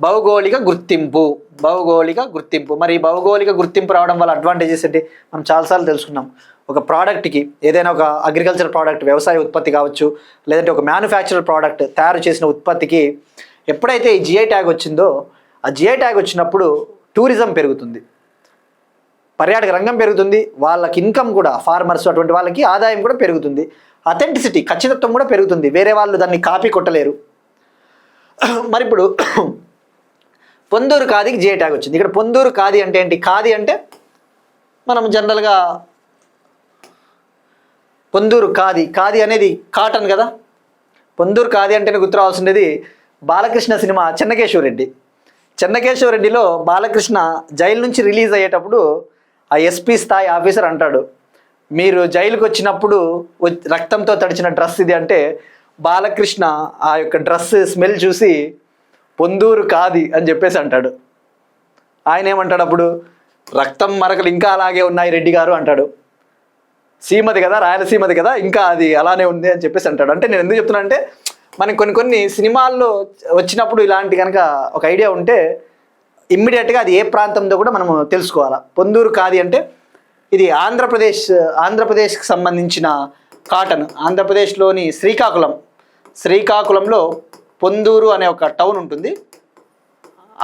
భౌగోళిక గుర్తింపు. భౌగోళిక గుర్తింపు. మరి భౌగోళిక గుర్తింపు రావడం వల్ల అడ్వాంటేజెస్ ఏంటి మనం చాలాసార్లు తెలుసుకున్నాం. ఒక ప్రోడక్ట్కి, ఏదైనా ఒక అగ్రికల్చర్ ప్రోడక్ట్, వ్యవసాయ ఉత్పత్తి కావచ్చు, లేదంటే ఒక మ్యానుఫ్యాక్చర్ ప్రోడక్ట్ తయారు చేసిన ఉత్పత్తికి ఎప్పుడైతే ఈ జిఐ ట్యాగ్ వచ్చిందో, ఆ జిఐ ట్యాగ్ వచ్చినప్పుడు టూరిజం పెరుగుతుంది, పర్యాటక రంగం పెరుగుతుంది, వాళ్ళకి ఇన్కమ్ కూడా, ఫార్మర్స్ అటువంటి వాళ్ళకి ఆదాయం కూడా పెరుగుతుంది, అథెంటిసిటీ, ఖచ్చితత్వం కూడా పెరుగుతుంది, వేరే వాళ్ళు దాన్ని కాపీ కొట్టలేరు. మరి ఇప్పుడు పొందూరు ఖాదీకి జిఐ ట్యాగ్ వచ్చింది. ఇక్కడ పొందూరు ఖాదీ అంటే ఏంటి? ఖాదీ అంటే మనం జనరల్గా పొందూరు ఖాదీ అనేది కాటన్ కదా. పొందూరు ఖాదీ అంటేనే గుర్తు రావాల్సినది బాలకృష్ణ సినిమా చెన్నకేశవరెడ్డి. చెన్నకేశవరెడ్డిలో బాలకృష్ణ జైలు నుంచి రిలీజ్ అయ్యేటప్పుడు ఆ ఎస్పీ స్థాయి ఆఫీసర్ అంటాడు, మీరు జైలుకి వచ్చినప్పుడు రక్తంతో తడిచిన డ్రెస్ ఇది అంటే బాలకృష్ణ ఆ యొక్క డ్రెస్ స్మెల్ చూసి పొందూరు కాది అని చెప్పేసి అంటాడు. ఆయన ఏమంటాడు అప్పుడు, రక్తం మరకలు ఇంకా అలాగే ఉన్నాయి రెడ్డి గారు అంటాడు. సీమది కదా, రాయలసీమది కదా, ఇంకా అది అలానే ఉంది అని చెప్పేసి అంటాడు. అంటే నేను ఎందుకు చెప్తున్నా అంటే మనకి కొన్ని సినిమాల్లో వచ్చినప్పుడు ఇలాంటి కనుక ఒక ఐడియా ఉంటే ఇమ్మీడియట్గా అది ఏ ప్రాంతంలో కూడా మనము తెలుసుకోవాలా. పొందూరు కాది అంటే ఇది ఆంధ్రప్రదేశ్కి సంబంధించిన కాటన్. ఆంధ్రప్రదేశ్లోని శ్రీకాకుళంలో పొందూరు అనే ఒక టౌన్ ఉంటుంది.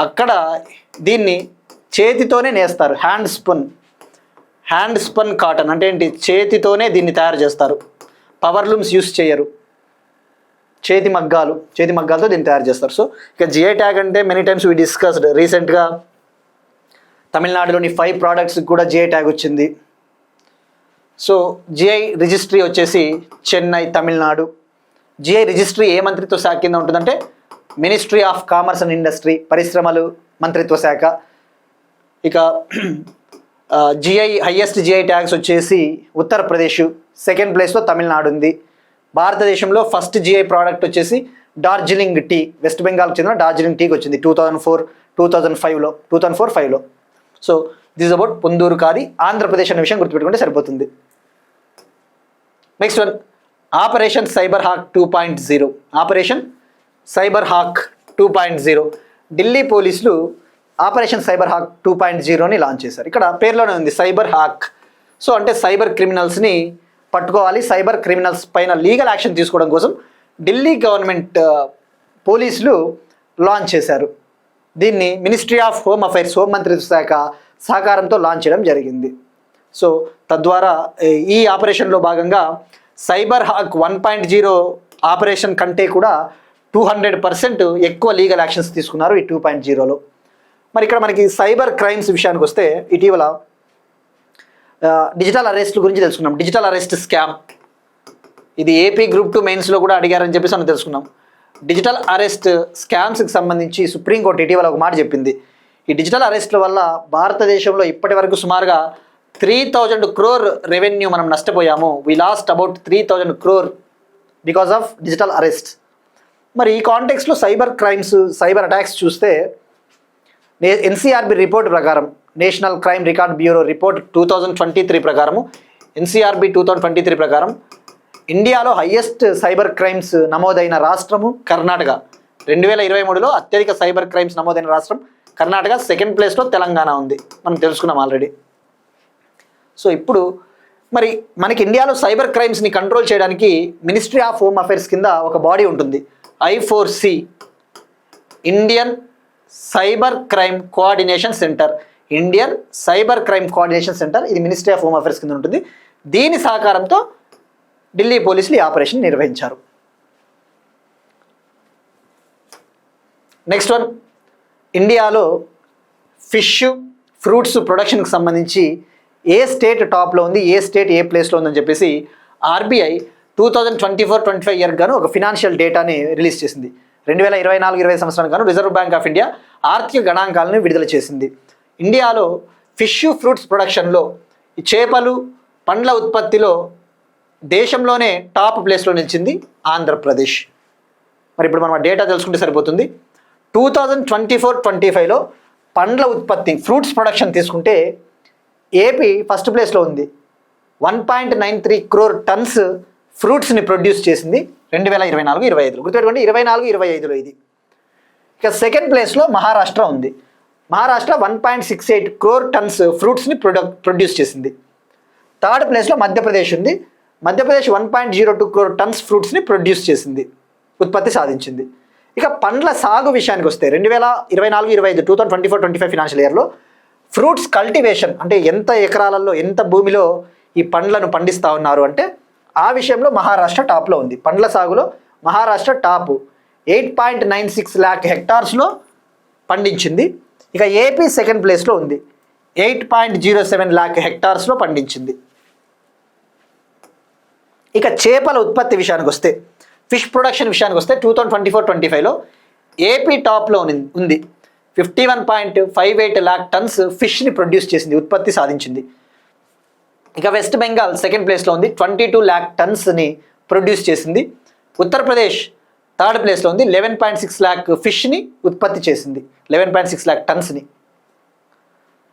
అక్కడ దీన్ని చేతితోనే నేస్తారు. హ్యాండ్ స్పన్ కాటన్ అంటే ఏంటి, చేతితోనే దీన్ని తయారు చేస్తారు. పవర్ లూమ్స్ యూస్ చేయరు, చేతి మగ్గాలతో దీన్ని తయారు చేస్తారు. సో ఇక జిఐ ట్యాగ్ అంటే మెనీ టైమ్స్ వి డిస్కస్డ్. రీసెంట్గా తమిళనాడులోని 5 ప్రోడక్ట్స్ కూడా జిఐ ట్యాగ్ వచ్చింది. సో జిఐ రిజిస్ట్రీ వచ్చేసి చెన్నై, తమిళనాడు. జిఐ రిజిస్ట్రీ ఏ మంత్రిత్వ శాఖ కింద ఉంటుందంటే ministry of commerce and industry, పరిశ్రమలు మంత్రిత్వ శాఖ. ఇక హైయెస్ట్ జిఐ ట్యాగ్స్ వచ్చేసి ఉత్తరప్రదేశ్, సెకండ్ ప్లేస్లో తమిళనాడు ఉంది. భారతదేశంలో ఫస్ట్ జిఐ ప్రోడక్ట్ వచ్చేసి డార్జిలింగ్ టీ, వెస్ట్ బెంగాల్కి చెందిన డార్జిలింగ్ టీకి వచ్చింది 2004-5లో. సో దిస్ అబౌట్ పొందూరు కాది, ఆంధ్రప్రదేశ్ అనే విషయం గుర్తుపెట్టుకుంటే సరిపోతుంది. Next one, operation cyber hawk 2.0. Operation cyber hawk 2.0. Delhi పోలీసులు ఆపరేషన్ సైబర్ హాక్ 2.0ని లాంచ్ చేశారు. ఇక్కడ పేర్లోనే ఉంది సైబర్ హాక్. సో అంటే సైబర్ క్రిమినల్స్ని పట్టుకోవాలి, సైబర్ క్రిమినల్స్ పైన లీగల్ యాక్షన్ తీసుకోవడం కోసం ఢిల్లీ గవర్నమెంట్ పోలీసులు లాంచ్ చేశారు. దీన్ని ministry of home affairs, home మంత్రిత్వ శాఖ సహకారంతో లాంచ్ చేయడం జరిగింది. సో తద్వారా ఈ ఆపరేషన్లో భాగంగా సైబర్ హాక్ 1.0 ఆపరేషన్ కంటే కూడా 200% ఎక్కువ లీగల్ యాక్షన్స్ తీసుకున్నారు ఈ 2.0లో. మరి ఇక్కడ మనకి సైబర్ క్రైమ్స్ విషయానికి వస్తే ఇటీవల డిజిటల్ అరెస్ట్ల గురించి తెలుసుకున్నాం. డిజిటల్ అరెస్ట్ స్కామ్, ఇది ఏపీ గ్రూప్ 2 మెయిన్స్లో కూడా అడిగారని చెప్పేసి మనం తెలుసుకున్నాం. డిజిటల్ అరెస్ట్ స్కామ్స్కి సంబంధించి సుప్రీంకోర్టు ఇటీవల ఒక మాట చెప్పింది. ఈ డిజిటల్ అరెస్ట్ల వల్ల భారతదేశంలో ఇప్పటి వరకు సుమారుగా 3,000 crore రెవెన్యూ మనం నష్టపోయాము. We lost about 3,000 crore because of digital arrest. మరి ఈ కాంటెక్స్లో సైబర్ క్రైమ్స్, సైబర్ అటాక్స్ చూస్తే ఎన్సీఆర్బి రిపోర్ట్ ప్రకారం, national crime record bureau report 2023 ప్రకారము, ఎన్సీఆర్బి 2023 ప్రకారం ఇండియాలో హయ్యెస్ట్ సైబర్ క్రైమ్స్ నమోదైన రాష్ట్రము కర్ణాటక. 2023లో అత్యధిక సైబర్ క్రైమ్స్ నమోదైన రాష్ట్రం కర్ణాటక, సెకండ్ ప్లేస్లో తెలంగాణ ఉంది. మనం తెలుసుకున్నాం ఆల్రెడీ. సో ఇప్పుడు మరి మనకి ఇండియాలో సైబర్ క్రైమ్స్ని కంట్రోల్ చేయడానికి మినిస్ట్రీ ఆఫ్ హోమ్ అఫైర్స్ కింద ఒక బాడీ ఉంటుంది, I4C, Indian cyber crime coordination centre. Indian cyber crime coordination centre, ఇది మినిస్ట్రీ ఆఫ్ హోమ్ అఫైర్స్ కింద ఉంటుంది. దీని సహకారంతో ఢిల్లీ పోలీసులు ఈ ఆపరేషన్ నిర్వహించారు. నెక్స్ట్ వన్, ఇండియాలో ఫిష్ ఫ్రూట్స్ ప్రొడక్షన్కి సంబంధించి ఏ స్టేట్ టాప్లో ఉంది, ఏ స్టేట్ ఏ ప్లేస్లో ఉందని చెప్పేసి ఆర్బీఐ 2024-25 ఇయర్ గాను ఒక ఫినాన్షియల్ డేటాని రిలీజ్ చేసింది. 2024-25 సంవత్సరానికి గాను రిజర్వ్ బ్యాంక్ ఆఫ్ ఇండియా ఆర్థిక గణాంకాలను విడుదల చేసింది. ఇండియాలో ఫిష్ ఫ్రూట్స్ ప్రొడక్షన్లో, ఈ చేపలు పండ్ల ఉత్పత్తిలో దేశంలోనే టాప్ ప్లేస్లో నిలిచింది ఆంధ్రప్రదేశ్. మరి ఇప్పుడు మనం ఆ డేటా తెలుసుకుంటే సరిపోతుంది. 2024-25లో పండ్ల ఉత్పత్తి, ఫ్రూట్స్ ప్రొడక్షన్ తీసుకుంటే ఏపీ ఫస్ట్ ప్లేస్లో ఉంది. 1.93 crore tons ఫ్రూట్స్ని ప్రొడ్యూస్ చేసింది 2024-25లో. గుర్తుపెట్టుకోండి, 24-25లో ఇది. ఇక సెకండ్ ప్లేస్లో మహారాష్ట్ర ఉంది. మహారాష్ట్ర 1.68 crore tons ఫ్రూట్స్ని ప్రొడ్యూస్ చేసింది. థర్డ్ ప్లేస్లో మధ్యప్రదేశ్ ఉంది. మధ్యప్రదేశ్ 1.02 crore tons ఫ్రూట్స్ని ప్రొడ్యూస్ చేసింది, ఉత్పత్తి సాధించింది. ఇక పండ్ల సాగు విషయానికి వస్తే 2024-25 2024-25 ఫినాన్షియల్ ఇయర్లో ఫ్రూట్స్ కల్టివేషన్ అంటే ఎంత ఎకరాలలో, ఎంత భూమిలో ఈ పండ్లను పండిస్తూ ఉన్నారు అంటే ఆ విషయంలో మహారాష్ట్ర టాప్లో ఉంది. పండ్ల సాగులో మహారాష్ట్ర టాప్, 8.96 lakh హెక్టార్స్లో పండించింది. ఇక ఏపీ సెకండ్ ప్లేస్లో ఉంది, 8.07 lakh హెక్టార్స్లో పండించింది. ఇక చేపల ఉత్పత్తి విషయానికి వస్తే, ఫిష్ ప్రొడక్షన్ విషయానికి వస్తే 2024-25లో ఏపీ టాప్లో ఉంది. 51.58 lakh tons ఫిష్ని ప్రొడ్యూస్ చేసింది, ఉత్పత్తి సాధించింది. ఇక వెస్ట్ బెంగాల్ సెకండ్ ప్లేస్లో ఉంది, 22 lakh టన్స్ని ప్రొడ్యూస్ చేసింది. ఉత్తరప్రదేశ్ థర్డ్ ప్లేస్లో ఉంది, 11.6 lakh ఫిష్ని ఉత్పత్తి చేసింది, 11.6 lakh టన్స్ని.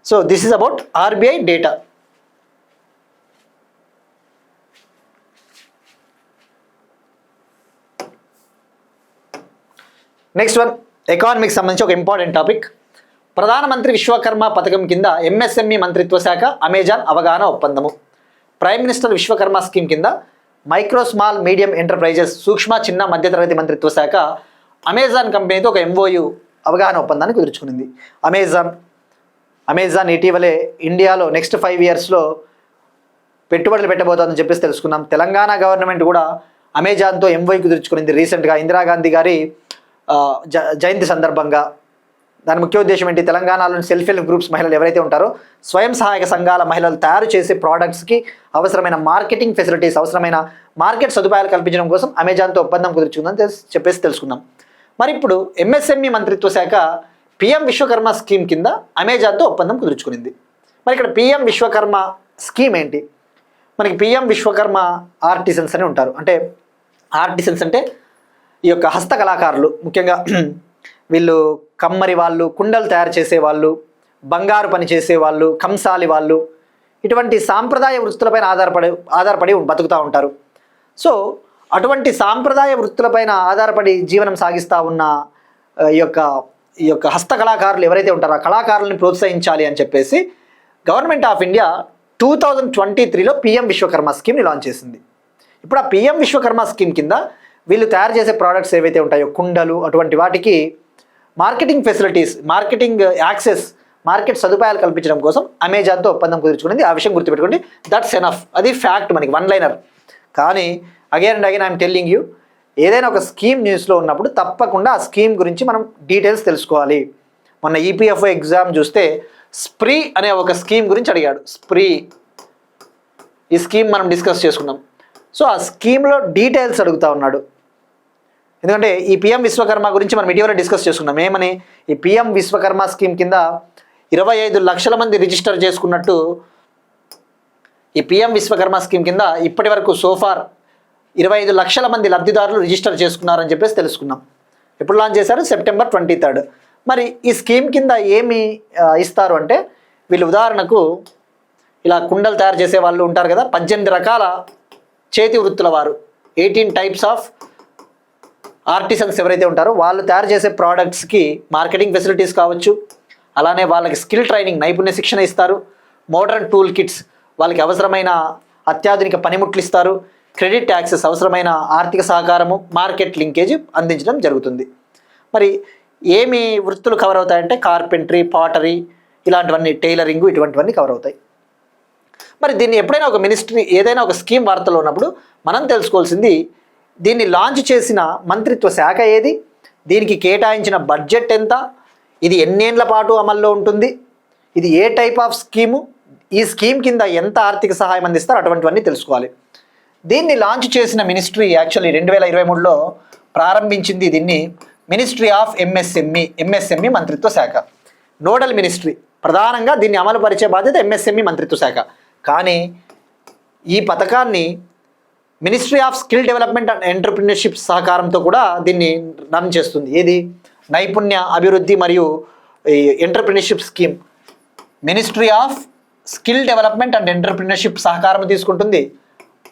So this is about RBI data. Next one, ఎకానమీకి సంబంధించి ఒక ఇంపార్టెంట్ టాపిక్. ప్రధానమంత్రి విశ్వకర్మ పథకం కింద ఎంఎస్ఎంఈ మంత్రిత్వ శాఖ అమెజాన్ అవగాహన ఒప్పందము. ప్రైమ్ మినిస్టర్ విశ్వకర్మ స్కీమ్ కింద మైక్రో స్మాల్ మీడియం ఎంటర్ప్రైజెస్ సూక్ష్మ చిన్న మధ్యతరగతి మంత్రిత్వ శాఖ అమెజాన్ కంపెనీతో ఒక ఎంఓయు అవగాహన ఒప్పందాన్ని కుదుర్చుకునింది. అమెజాన్ ఇటీవలే ఇండియాలో నెక్స్ట్ 5 yearsలో పెట్టుబడులు పెట్టబోతోందని చెప్పేసి తెలుసుకున్నాం. తెలంగాణ గవర్నమెంట్ కూడా అమెజాన్తో ఎంఓయు కుదుర్చుకునింది రీసెంట్గా ఇందిరాగాంధీ గారి జయంతి సందర్భంగా. దాని ముఖ్య ఉద్దేశం ఏంటి, తెలంగాణలోని సెల్ఫ్ హెల్ప్ గ్రూప్స్ మహిళలు ఎవరైతే ఉంటారో స్వయం సహాయక సంఘాల మహిళలు తయారు చేసే ప్రోడక్ట్స్కి అవసరమైన మార్కెటింగ్ ఫెసిలిటీస్, అవసరమైన మార్కెట్ సదుపాయాలు కల్పించడం కోసం అమెజాన్తో ఒప్పందం కుదుర్చుకుందని చెప్పేసి తెలుసుకున్నాం. మరి ఇప్పుడు ఎంఎస్ఎంఈ మంత్రిత్వ శాఖ పిఎం విశ్వకర్మ స్కీమ్ కింద అమెజాన్తో ఒప్పందం కుదుర్చుకునింది. మరి ఇక్కడ పిఎం విశ్వకర్మ స్కీమ్ ఏంటి? మనకి పిఎం విశ్వకర్మ ఆర్టిసన్స్ అని ఉంటారు. అంటే ఆర్టిసన్స్ అంటే ఈ యొక్క హస్తకళాకారులు, ముఖ్యంగా వీళ్ళు కమ్మరి వాళ్ళు, కుండలు తయారు చేసేవాళ్ళు, బంగారు పని చేసేవాళ్ళు, కంసాలి వాళ్ళు, ఇటువంటి సాంప్రదాయ వృత్తులపైన ఆధారపడి బతుకుతూ ఉంటారు. సో అటువంటి సాంప్రదాయ వృత్తులపైన ఆధారపడి జీవనం సాగిస్తూ ఉన్న ఈ యొక్క హస్తకళాకారులు ఎవరైతే ఉంటారో ఆ కళాకారులను ప్రోత్సహించాలి అని చెప్పేసి గవర్నమెంట్ ఆఫ్ ఇండియా 2023లో పిఎం విశ్వకర్మ స్కీమ్ని లాంచ్ చేసింది. ఇప్పుడు ఆ పిఎం విశ్వకర్మ స్కీమ్ కింద వీళ్ళు తయారు చేసే ప్రోడక్ట్స్ ఏవైతే ఉంటాయో కుండలు, అటువంటి వాటికి marketing facilities, marketing access, market సదుపాయాలు కల్పించడం కోసం అమెజాన్తో ఒప్పందం కుదుర్చుకున్నది. ఆ విషయం గుర్తుపెట్టుకోండి, దట్స్ ఎనఫ్. అది ఫ్యాక్ట్, మనకి వన్ లైనర్. కానీ again and again I'm telling you, ఏదైనా ఒక స్కీమ్ న్యూస్లో ఉన్నప్పుడు తప్పకుండా ఆ స్కీమ్ గురించి మనం డీటెయిల్స్ తెలుసుకోవాలి. మొన్న ఈపీఎఫ్ఓ ఎగ్జామ్ చూస్తే స్ప్రీ అనే ఒక స్కీమ్ గురించి అడిగాడు. స్ప్రీ, ఈ స్కీమ్ మనం డిస్కస్ చేసుకున్నాం. సో ఆ స్కీమ్లో డీటెయిల్స్ అడుగుతూ ఉన్నాడు. ఎందుకంటే ఈ పిఎం విశ్వకర్మ గురించి మనం ఇటీవల డిస్కస్ చేసుకున్నాం. ఏమని, ఈ పిఎం విశ్వకర్మ స్కీమ్ కింద 25 లక్షల మంది రిజిస్టర్ చేసుకున్నట్టు, ఈ పిఎం విశ్వకర్మ స్కీమ్ కింద ఇప్పటి వరకు సోఫార్ 25 లక్షల మంది లబ్ధిదారులు రిజిస్టర్ చేసుకున్నారని చెప్పేసి తెలుసుకున్నాం. ఎప్పుడు లాంచ్ చేశారు? September 23. మరి ఈ స్కీమ్ కింద ఏమి ఇస్తారు అంటే, వీళ్ళు ఉదాహరణకు ఇలా కుండలు తయారు చేసే వాళ్ళు ఉంటారు కదా, 18 రకాల చేతి వృత్తుల వారు, 18 types ఆఫ్ ఆర్టిసన్స్ ఎవరైతే ఉంటారో వాళ్ళు తయారు చేసే ప్రోడక్ట్స్కి మార్కెటింగ్ ఫెసిలిటీస్ కావచ్చు, అలానే వాళ్ళకి స్కిల్ ట్రైనింగ్, నైపుణ్య శిక్షణ ఇస్తారు, మోడర్న్ టూల్ కిట్స్, వాళ్ళకి అవసరమైన అత్యాధునిక పనిముట్లు ఇస్తారు, క్రెడిట్ యాక్సెస్, అవసరమైన ఆర్థిక సహకారము, మార్కెట్ లింకేజ్ అందించడం జరుగుతుంది. మరి ఏమి వృత్తులు కవర్ అవుతాయంటే కార్పెంటరీ, పాటరీ, ఇలాంటివన్నీ, టైలరింగ్, ఇటువంటివన్నీ కవర్ అవుతాయి. మరి దీన్ని ఎప్పుడైనా ఒక మినిస్ట్రీ ఏదైనా ఒక స్కీమ్ వార్తలో ఉన్నప్పుడు మనం తెలుసుకోవాల్సింది, దీన్ని లాంచ్ చేసిన మంత్రిత్వ శాఖ ఏది, దీనికి కేటాయించిన బడ్జెట్ ఎంత, ఇది ఎన్నేళ్ల పాటు అమల్లో ఉంటుంది, ఇది ఏ టైప్ ఆఫ్ స్కీము, ఈ స్కీమ్ కింద ఎంత ఆర్థిక సహాయం అందిస్తారు, అటువంటివన్నీ తెలుసుకోవాలి. దీన్ని లాంచ్ చేసిన మినిస్ట్రీ యాక్చువల్లీ 2023లో ప్రారంభించింది. దీన్ని మినిస్ట్రీ ఆఫ్ ఎంఎస్ఎంఈ మంత్రిత్వ శాఖ, నోడల్ మినిస్ట్రీ. ప్రధానంగా దీన్ని అమలు పరిచే బాధ్యత ఎంఎస్ఎంఈ మంత్రిత్వ శాఖ. కానీ ఈ పథకాన్ని ministry of skill development and entrepreneurship సహకారంతో కూడా దీన్ని రన్ చేస్తుంది. ఏది, నైపుణ్య అభివృద్ధి మరియు entrepreneurship scheme ministry of skill development and entrepreneurship సహకారం తీసుకుంటుంది.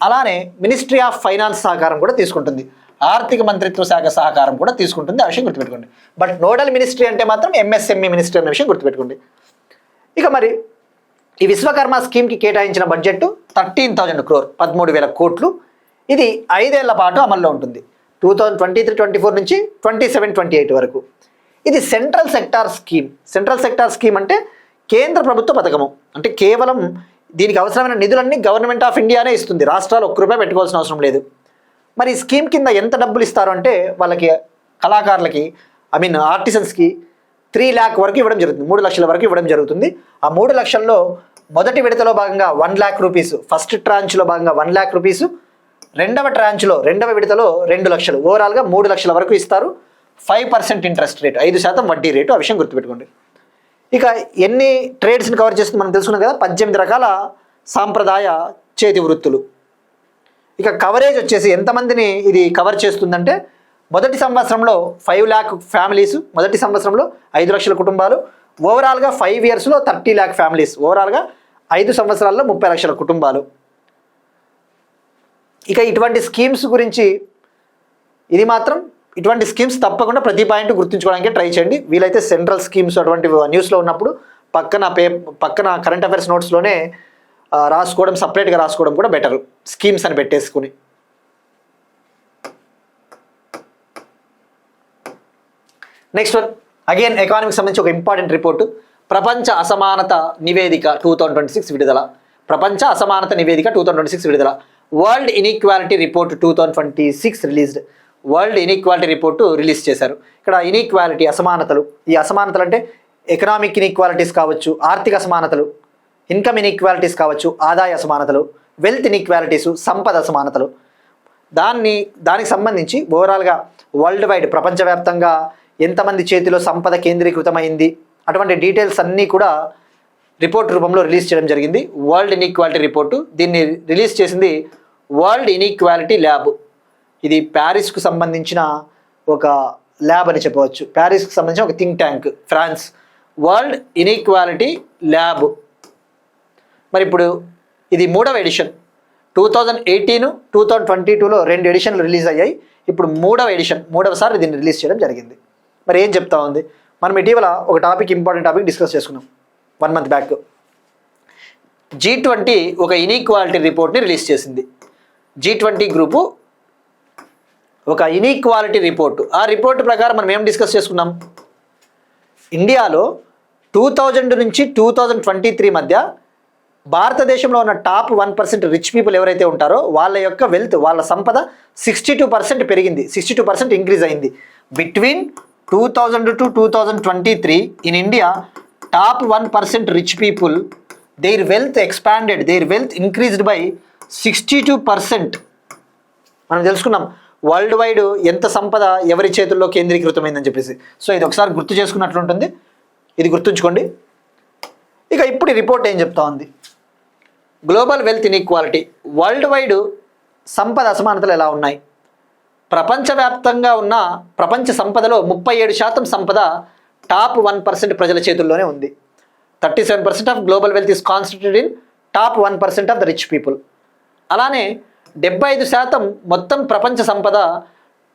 అలానే మినిస్ట్రీ ఆఫ్ ఫైనాన్స్ సహకారం కూడా తీసుకుంటుంది, ఆర్థిక మంత్రిత్వ శాఖ సహకారం కూడా తీసుకుంటుంది. ఆ విషయం గుర్తుపెట్టుకోండి. బట్ నోడల్ మినిస్ట్రీ అంటే మాత్రం ఎంఎస్ఎంఈ మినిస్ట్రీ అనే విషయం గుర్తుపెట్టుకోండి. ఇక మరి ఈ విశ్వకర్మ స్కీమ్కి కేటాయించిన బడ్జెట్ 13,000 crore, 13,000 కోట్లు. ఇది 5 ఏళ్ల పాటు అమల్లో ఉంటుంది, 2023-24 నుంచి 27-28 వరకు. ఇది central sector scheme. Central sector scheme అంటే కేంద్ర ప్రభుత్వ పథకము. అంటే కేవలం దీనికి అవసరమైన నిధులన్నీ గవర్నమెంట్ ఆఫ్ ఇండియానే ఇస్తుంది, రాష్ట్రాలు ₹1 పెట్టుకోవాల్సిన అవసరం లేదు. మరి ఈ స్కీమ్ కింద ఎంత డబ్బులు ఇస్తారు అంటే, వాళ్ళకి కళాకారులకి, ఆర్టిసన్స్కి 3 lakh వరకు ఇవ్వడం జరుగుతుంది, 3 లక్షల వరకు ఇవ్వడం జరుగుతుంది. ఆ 3 లక్షల్లో మొదటి విడతలో భాగంగా 1 lakh rupees, ఫస్ట్ ట్రాంచ్లో భాగంగా 1 lakh rupees, రెండవ విడతలో 2 లక్షలు, ఓవరాల్గా 3 లక్షల వరకు ఇస్తారు. 5% ఇంట్రెస్ట్ రేటు, 5% వడ్డీ రేటు. ఆ విషయం గుర్తుపెట్టుకోండి. ఇక ఎన్ని ట్రేడ్స్ని కవర్ చేస్తుంది మనం తెలుసుకున్నాం కదా, 18 రకాల సాంప్రదాయ చేతి వృత్తులు. ఇక కవరేజ్ వచ్చేసి ఎంతమందిని ఇది కవర్ చేస్తుందంటే, మొదటి సంవత్సరంలో 5 lakh ఫ్యామిలీస్, మొదటి సంవత్సరంలో 5 లక్షల కుటుంబాలు, ఓవరాల్గా 5 yearsలో 30 lakh ఫ్యామిలీస్, ఓవరాల్గా 5 సంవత్సరాల్లో 30 లక్షల కుటుంబాలు. ఇక ఇటువంటి స్కీమ్స్ గురించి ఇది మాత్రం, ఇటువంటి స్కీమ్స్ తప్పకుండా ప్రతి పాయింట్ గుర్తుంచుకోవడానికి ట్రై చేయండి. వీలైతే సెంట్రల్ స్కీమ్స్ అటువంటి న్యూస్లో ఉన్నప్పుడు పక్కన కరెంట్ అఫైర్స్ నోట్స్లోనే రాసుకోవడం, సపరేట్గా రాసుకోవడం కూడా బెటర్, స్కీమ్స్ అని పెట్టేసుకుని. నెక్స్ట్ వన్, అగైన్ ఎకానమీకి సంబంధించి ఒక ఇంపార్టెంట్ రిపోర్టు, ప్రపంచ అసమానత నివేదిక 2026 విడుదల. ప్రపంచ అసమానత నివేదిక 2026 విడుదల. World inequality report 2026 released. World inequality report release చేశారు. ఇక్కడ ఇన్ఈక్వాలిటీ, అసమానతలు, ఈ అసమానతలు అంటే ఎకనామిక్ ఇన్ఈక్వాలిటీస్ కావచ్చు, ఆర్థిక అసమానతలు, ఇన్కమ్ ఇన్ఈక్వాలిటీస్ కావచ్చు, ఆదాయ అసమానతలు, వెల్త్ ఇన్ఈక్వాలిటీసు, సంపద అసమానతలు. దానికి సంబంధించి ఓవరాల్గా వరల్డ్ వైడ్, ప్రపంచవ్యాప్తంగా ఎంతమంది చేతిలో సంపద కేంద్రీకృతమైంది, అటువంటి డీటెయిల్స్ అన్నీ కూడా రిపోర్ట్ రూపంలో రిలీజ్ చేయడం జరిగింది. World inequality report. దీన్ని రిలీజ్ చేసింది వరల్డ్ ఇన్ఈక్వాలిటీ ల్యాబ్. ఇది ప్యారిస్కు సంబంధించిన ఒక ల్యాబ్ అని చెప్పవచ్చు. ప్యారిస్కి సంబంధించిన ఒక think tank, France. World inequality lab. మరి ఇప్పుడు ఇది 3వ ఎడిషన్. 2018, 2022లో 2 ఎడిషన్లు రిలీజ్ అయ్యాయి. ఇప్పుడు 3వ ఎడిషన్, 3వసారి దీన్ని రిలీజ్ చేయడం జరిగింది. మరి ఏం చెప్తా ఉంది? మనం ఇటీవల ఒక ఇంపార్టెంట్ టాపిక్ డిస్కస్ చేసుకున్నాం 1 month బ్యాక్. G20 ఒక ఇన్ఈక్వాలిటీ రిపోర్ట్ని రిలీజ్ చేసింది. G20 గ్రూపు ఒక ఇన్ఈక్వాలిటీ రిపోర్టు. ఆ రిపోర్టు ప్రకారం మనం ఏం డిస్కస్ చేసుకున్నాం? ఇండియాలో 2000 నుంచి 2023 మధ్య భారతదేశంలో ఉన్న టాప్ 1% రిచ్ పీపుల్ ఎవరైతే ఉంటారో వాళ్ళ యొక్క వెల్త్, వాళ్ళ సంపద 62% పెరిగింది, 62% ఇంక్రీజ్ అయింది. Between 2000 to 2023 in India, top 1% rich people, their wealth expanded, their wealth increased by 62%. మనం తెలుసుకున్నాం వరల్డ్ వైడ్ ఎంత సంపద ఎవరి చేతుల్లో కేంద్రీకృతమైందని చెప్పేసి. సో ఇది ఒకసారి గుర్తు చేసుకున్నట్లు ఉంటుంది, ఇది గుర్తుంచుకోండి. ఇక ఇప్పుడు ఈ రిపోర్ట్ ఏం చెప్తా ఉంది? Global wealth inequality, world wide సంపద అసమానతలు ఎలా ఉన్నాయి? ప్రపంచవ్యాప్తంగా ఉన్న ప్రపంచ సంపదలో 37% సంపద టాప్ 1% ప్రజల చేతుల్లోనే ఉంది. 37% of global wealth is concentrated in top 1% of the rich people. అలానే 75% మొత్తం ప్రపంచ సంపద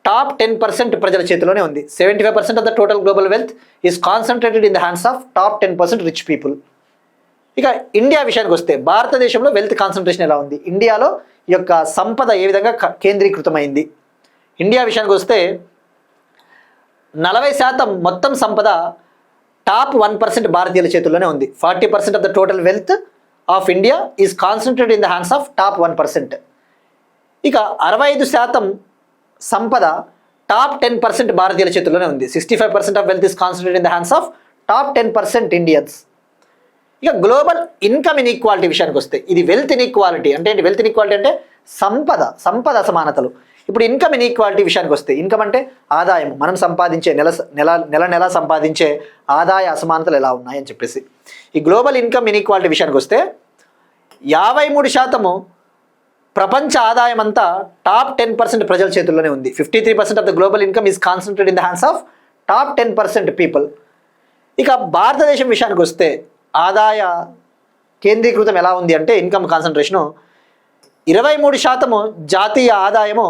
టాప్ 10% ప్రజల చేతిలోనే ఉంది. 75% of the total global wealth is concentrated in the hands of top 10% rich people. ఇక ఇండియా విషయానికి వస్తే, భారతదేశంలో వెల్త్ కాన్సన్ట్రేషన్ ఎలా ఉంది, ఇండియాలో ఈ యొక్క సంపద ఏ విధంగా కేంద్రీకృతమైంది? ఇండియా విషయానికి వస్తే 40% మొత్తం సంపద టాప్ 1% భారతీయుల చేతుల్లోనే ఉంది. 40% of the total wealth of India is concentrated in the hands of top 1%. ఇక 65% సంపద టాప్ 10% భారతీయుల చేతుల్లోనే ఉంది. 65% of wealth is concentrated in the hands of top 10% Indians. ఇక గ్లోబల్ ఇన్కమ్ ఇన్ఈక్వాలిటీ విషయానికి వస్తే, ఇది వెల్త్ ఇన్ఈక్వాలిటీ అంటే ఏంటి? వెల్త్ ఇన్ఈక్వాలిటీ అంటే సంపద అసమానతలు. ఇప్పుడు ఇన్కమ్ ఇన్ఈక్వాలిటీ విషయానికి వస్తే, ఇన్కమ్ అంటే ఆదాయం, మనం సంపాదించే నెల సంపాదించే ఆదాయ అసమానతలు ఎలా ఉన్నాయని చెప్పేసి. ఈ గ్లోబల్ ఇన్కమ్ ఇన్ఈక్వాలిటీ విషయానికి వస్తే 53% ప్రపంచ ఆదాయం అంతా టాప్ 10% ప్రజల చేతుల్లోనే ఉంది. 53% of the global income is concentrated in the hands of top 10% people. ఇక భారతదేశం విషయానికి వస్తే ఆదాయ కేంద్రీకృతం ఎలా ఉంది అంటే, ఇన్కమ్ కాన్సన్ట్రేషను 23% జాతీయ ఆదాయము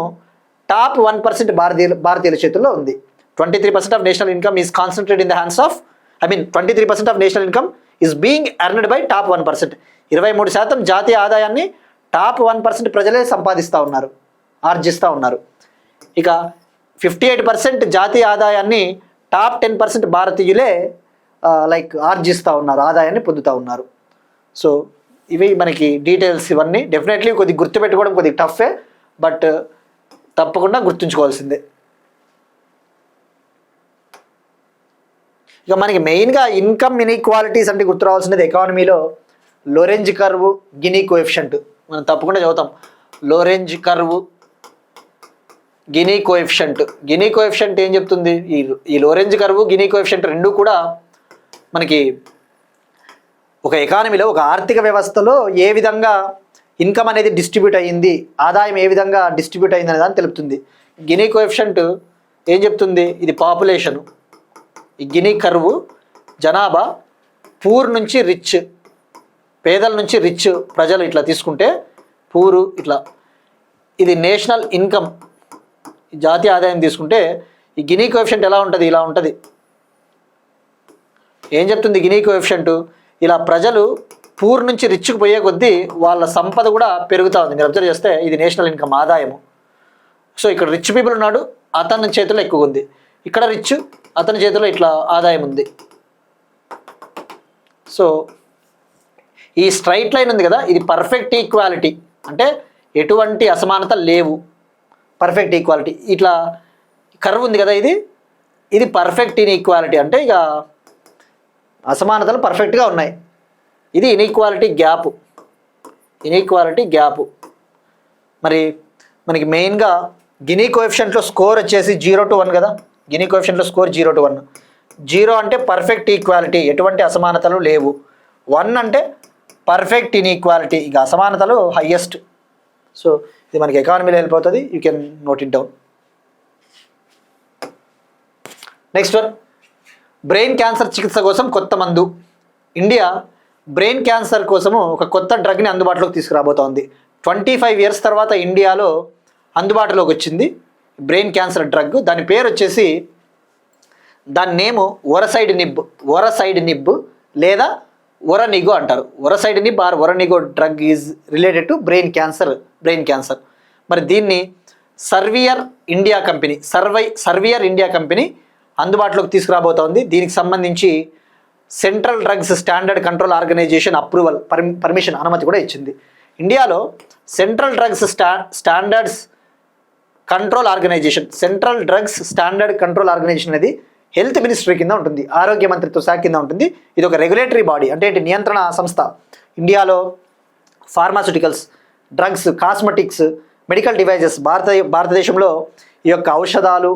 టాప్ 1% భారతీయుల చేతుల్లో ఉంది. 23% of national income is concentrated in the hands of 23% of national income is being earned by top 1%. 23% జాతీయ ఆదాయాన్ని టాప్ 1% ప్రజలే ఆర్జిస్తూ ఉన్నారు. ఇక 58% జాతీయ ఆదాయాన్ని టాప్ 10% భారతీయులే ఆర్జిస్తూ ఉన్నారు, ఆదాయాన్ని పొందుతూ ఉన్నారు. సో ఇవి మనకి డీటెయిల్స్. ఇవన్నీ డెఫినెట్లీ కొద్దిగా గుర్తుపెట్టుకోవడం కొద్దిగా టఫే, బట్ తప్పకుండా గుర్తుంచుకోవాల్సిందే. ఇక మనకి మెయిన్గా ఇన్కమ్ ఇన్ఈక్వాలిటీస్ అంటే గుర్తు రావాల్సినది ఎకానమీలో లోరెంజ్ కర్వ్, గినీ కోఎఫిషియంట్. మనం తప్పకుండా చదువుతాం Lorenz curve, Gini coefficient. Gini coefficient ఏం చెప్తుంది? ఈ లోరెంజ్ కర్వ్, గినీ కోఎఫిషియంట్ రెండు కూడా మనకి ఒక ఎకానమీలో, ఒక ఆర్థిక వ్యవస్థలో ఏ విధంగా ఇన్కమ్ అనేది డిస్ట్రిబ్యూట్ అయ్యింది, ఆదాయం ఏ విధంగా డిస్ట్రిబ్యూట్ అయింది అనే దాన్ని తెలుపుతుంది. గినీ కోఎఫిషియంట్ ఏం చెప్తుంది? ఇది పాపులేషను. ఈ గినీ కర్వ్ జనాభా పూర్ నుంచి రిచ్, పేదల నుంచి రిచ్ ప్రజలు ఇట్లా తీసుకుంటే పూరు ఇట్లా. ఇది నేషనల్ ఇన్కమ్, జాతీయ ఆదాయం తీసుకుంటే ఈ గినీ కోఎఫిషియంట్ ఎలా ఉంటుంది? ఇలా ఉంటుంది. ఏం చెప్తుంది గినీ కోఎఫిషియంట్? ఇలా ప్రజలు పూర్ నుంచి రిచ్కి పోయే కొద్దీ వాళ్ళ సంపద కూడా పెరుగుతూ ఉంది. మీరు అబ్జర్వ్ చేస్తే ఇది నేషనల్ ఇన్కమ్, ఆదాయము. సో ఇక్కడ రిచ్ పీపుల్ ఉన్నాడు, అతని చేతిలో ఎక్కువ ఉంది. ఇక్కడ రిచ్, అతని చేతిలో ఇట్లా ఆదాయం ఉంది. సో ఈ స్ట్రైట్ లైన్ ఉంది కదా, ఇది పర్ఫెక్ట్ ఈక్వాలిటీ, అంటే ఎటువంటి అసమానత లేవు, పర్ఫెక్ట్ ఈక్వాలిటీ. ఇట్లా కర్వ్ ఉంది కదా, ఇది పర్ఫెక్ట్ ఇన్ఈక్వాలిటీ, అంటే ఇక అసమానతలు పర్ఫెక్ట్గా ఉన్నాయి. ఇది ఇన్ఈక్వాలిటీ గ్యాప్, ఇన్ఈక్వాలిటీ గ్యాప్. మరి మనకి మెయిన్గా గినీ కోఎఫిషియంట్లో స్కోర్ వచ్చేసి 0 to 1 కదా. Guinea కోఎఫిషియంట్లో score 0 to 1. 0 అంటే పర్ఫెక్ట్ ఈక్వాలిటీ, ఎటువంటి అసమానతలు లేవు. 1 అంటే పర్ఫెక్ట్ ఇన్ఈక్వాలిటీ, ఇక అసమానతలు హయ్యెస్ట్. సో ఇది మనకి ఎకానమీలో హెల్ప్ అవుతుంది. You can note it down. Next one, brain cancer చికిత్స కోసం కొత్త మందు. ఇండియా బ్రెయిన్ క్యాన్సర్ కోసము ఒక కొత్త డ్రగ్ని అందుబాటులోకి తీసుకురాబోతోంది. 25 years తర్వాత ఇండియాలో అందుబాటులోకి వచ్చింది బ్రెయిన్ క్యాన్సర్ డ్రగ్. దాని పేరు వచ్చేసి, దాని నేము ఒరసైడ్ నిబ్ లేదా ఒరనిగో అంటారు. Vorasidenib or Voranigo drug is related to brain cancer. మరి దీన్ని సర్వియర్ ఇండియా కంపెనీ అందుబాటులోకి తీసుకురాబోతోంది. దీనికి సంబంధించి central drugs standard control organisation approval, permission, అనుమతి కూడా ఇచ్చింది. ఇండియాలో central drugs standard control organisation అనేది హెల్త్ మినిస్ట్రీ కింద ఉంటుంది, ఆరోగ్య మంత్రిత్వ శాఖ కింద ఉంటుంది. ఇది ఒక రెగ్యులేటరీ బాడీ, అంటే ఏంటి? నియంత్రణ సంస్థ. ఇండియాలో pharmaceuticals, drugs, cosmetics, medical devices, భారతదేశంలో ఈ యొక్క ఔషధాలు,